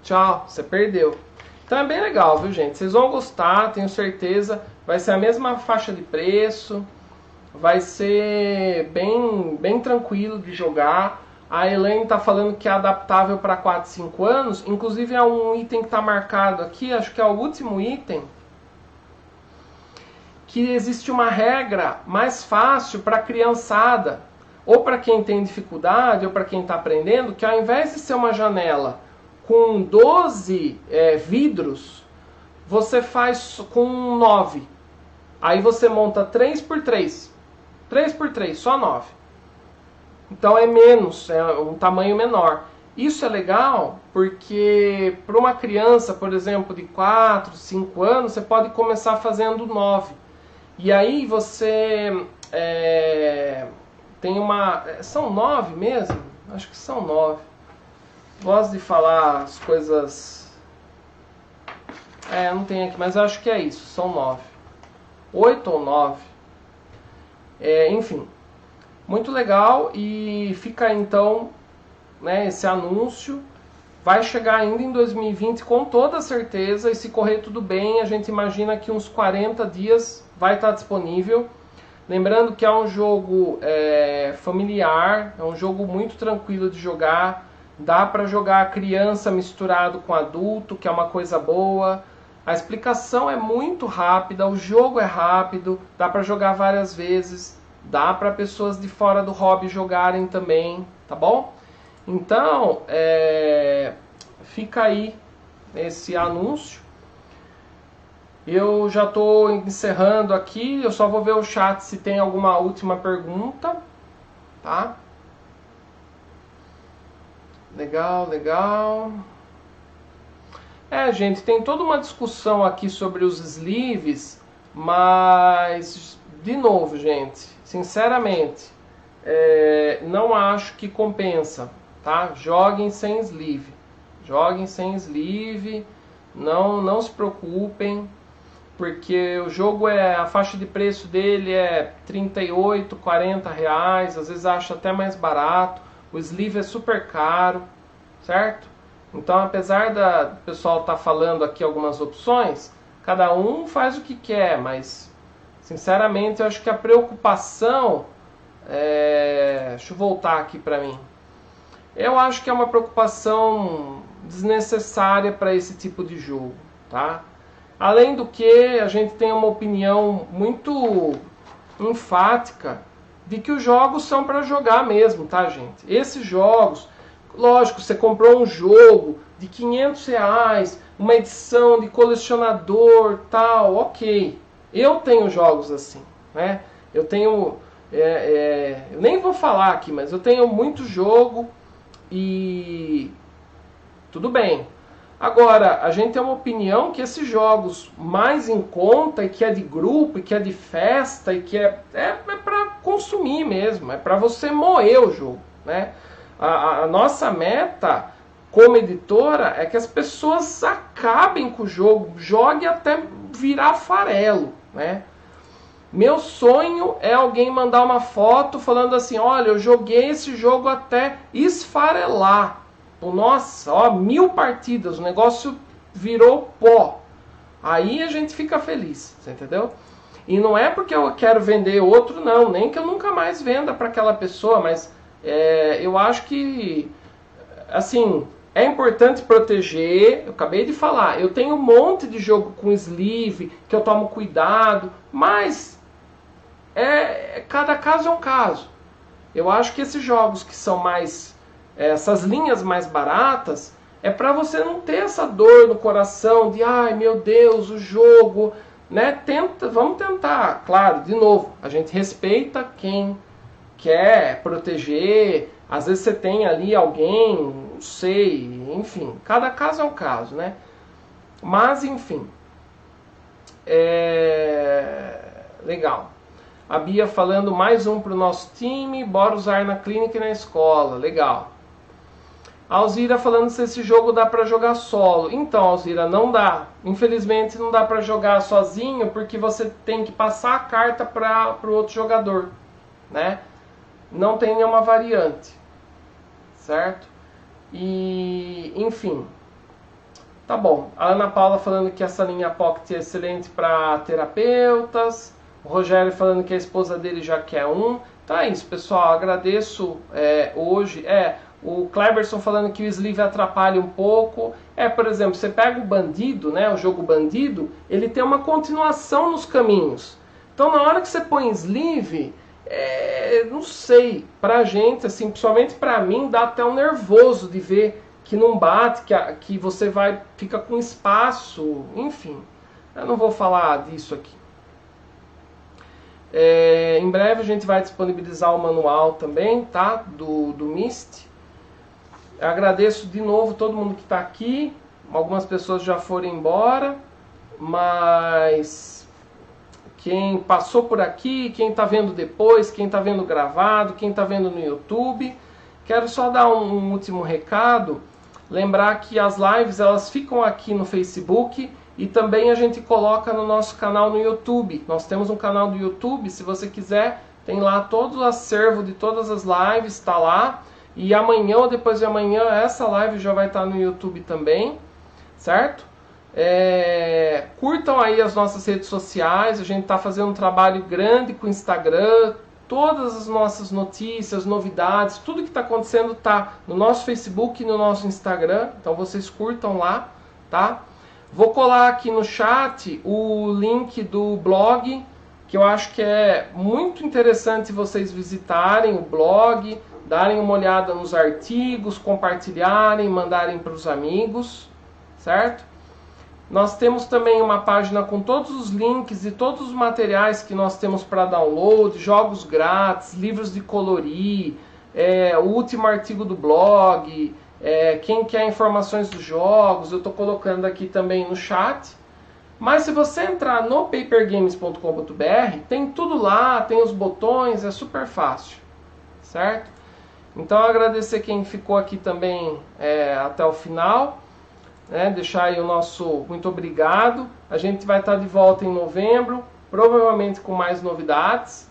Tchau, você perdeu. Então é bem legal, viu, gente? Vocês vão gostar, tenho certeza. Vai ser a mesma faixa de preço. Vai ser bem tranquilo de jogar. A Elaine tá falando que é adaptável para 4, 5 anos. Inclusive é um item que está marcado aqui, acho que é o último item, que existe uma regra mais fácil para a criançada, ou para quem tem dificuldade, ou para quem está aprendendo, que ao invés de ser uma janela com 12 vidros, você faz com 9. Aí você monta 3x3. 3x3, só 9. Então é menos, é um tamanho menor. Isso é legal porque para uma criança, por exemplo, de 4, 5 anos, você pode começar fazendo 9. E aí você tem uma... São 9 mesmo? Acho que são 9. Gosto de falar as coisas... não tem aqui, mas acho que é isso, são 9. 8 ou 9. Enfim, muito legal. E fica aí, então, né, esse anúncio. Vai chegar ainda em 2020 com toda certeza, e se correr tudo bem, a gente imagina que uns 40 dias vai estar disponível. Lembrando que é um jogo familiar, é um jogo muito tranquilo de jogar. Dá para jogar criança misturado com adulto, que é uma coisa boa. A explicação é muito rápida, o jogo é rápido, dá para jogar várias vezes, dá para pessoas de fora do hobby jogarem também, tá bom? Então, fica aí esse anúncio. Eu já estou encerrando aqui, eu só vou ver o chat se tem alguma última pergunta, tá? Legal, legal. Gente, tem toda uma discussão aqui sobre os sleeves, mas, de novo, gente, sinceramente, não acho que compensa, tá? Joguem sem sleeve. Joguem sem sleeve, não se preocupem, porque o jogo a faixa de preço dele é 38, 40 reais, às vezes acho até mais barato. O sleeve é super caro, certo? Então, apesar do pessoal estar falando aqui algumas opções, cada um faz o que quer, mas, sinceramente, eu acho que a preocupação... deixa eu voltar aqui para mim. Eu acho que é uma preocupação desnecessária para esse tipo de jogo, tá? Além do que, a gente tem uma opinião muito enfática de que os jogos são para jogar mesmo, tá, gente? Esses jogos, lógico, você comprou um jogo de 500 reais, uma edição de colecionador, tal, ok. Eu tenho jogos assim, né? Eu tenho... eu nem vou falar aqui, mas eu tenho muito jogo e... tudo bem. Agora, a gente tem uma opinião que esses jogos mais em conta, e que é de grupo, e que é de festa, e que é para consumir mesmo, é para você moer o jogo, né? A nossa meta como editora é que as pessoas acabem com o jogo, joguem até virar farelo, né? Meu sonho é alguém mandar uma foto falando assim, olha, eu joguei esse jogo até esfarelar. Nossa, ó, 1000 partidas, o negócio virou pó. Aí a gente fica feliz, você entendeu? E não é porque eu quero vender outro, não, nem que eu nunca mais venda para aquela pessoa, mas eu acho que, assim, é importante proteger. Eu acabei de falar, eu tenho um monte de jogo com sleeve, que eu tomo cuidado, mas cada caso é um caso. Eu acho que esses jogos que são mais... essas linhas mais baratas, é para você não ter essa dor no coração de, ai meu Deus, o jogo, né? Vamos tentar, claro, de novo, a gente respeita quem quer proteger, às vezes você tem ali alguém, não sei, enfim, cada caso é um caso, né? Mas, enfim, legal. A Bia falando, mais um para o nosso time, bora usar na clínica e na escola, legal. A Alzira falando se esse jogo dá para jogar solo. Então, Alzira, não dá. Infelizmente não dá para jogar sozinho, porque você tem que passar a carta para o outro jogador, né? Não tem nenhuma variante, certo? E, enfim, tá bom. A Ana Paula falando que essa linha Pocket é excelente para terapeutas. O Rogério falando que a esposa dele já quer um. Então é isso, pessoal. Agradeço hoje. O Kleberson falando que o sleeve atrapalha um pouco. Por exemplo, você pega o Bandido, né, o jogo Bandido, ele tem uma continuação nos caminhos. Então na hora que você põe sleeve, não sei, pra gente, assim, principalmente pra mim, dá até um nervoso de ver que não bate, que você fica com espaço, enfim. Eu não vou falar disso aqui. Em breve a gente vai disponibilizar o manual também, tá? Do Myst. Eu agradeço de novo todo mundo que está aqui. Algumas pessoas já foram embora, mas quem passou por aqui, quem está vendo depois, quem está vendo gravado, quem está vendo no YouTube, quero só dar um último recado. Lembrar que as lives elas ficam aqui no Facebook e também a gente coloca no nosso canal no YouTube. Nós temos um canal do YouTube, se você quiser, tem lá todo o acervo de todas as lives, está lá. E amanhã ou depois de amanhã essa live já vai estar no YouTube também, certo? Curtam aí as nossas redes sociais, a gente está fazendo um trabalho grande com o Instagram, todas as nossas notícias, novidades, tudo que está acontecendo está no nosso Facebook e no nosso Instagram, então vocês curtam lá, tá? Vou colar aqui no chat o link do blog, que eu acho que é muito interessante vocês visitarem o blog, darem uma olhada nos artigos, compartilharem, mandarem para os amigos, certo? Nós temos também uma página com todos os links e todos os materiais que nós temos para download, jogos grátis, livros de colorir, o último artigo do blog, quem quer informações dos jogos, eu estou colocando aqui também no chat. Mas se você entrar no papergames.com.br, tem tudo lá, tem os botões, é super fácil, certo? Então agradecer quem ficou aqui também até o final, deixar aí o nosso muito obrigado. A gente vai estar de volta em novembro, provavelmente com mais novidades.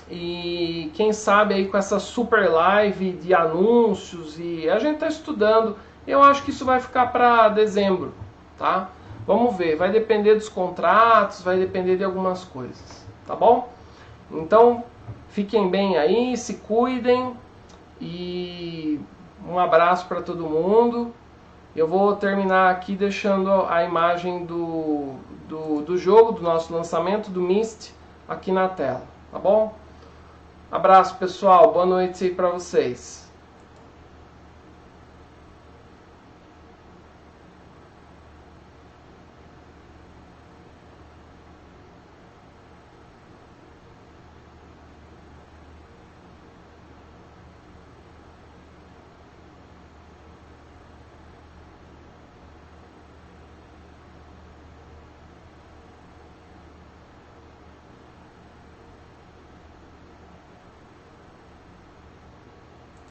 E quem sabe aí com essa super live de anúncios, e a gente está estudando, eu acho que isso vai ficar para dezembro, tá? Vamos ver, vai depender dos contratos, vai depender de algumas coisas, tá bom? Então, fiquem bem aí, se cuidem e um abraço para todo mundo. Eu vou terminar aqui deixando a imagem do jogo, do nosso lançamento, do Myst, aqui na tela, tá bom? Abraço pessoal, boa noite aí para vocês.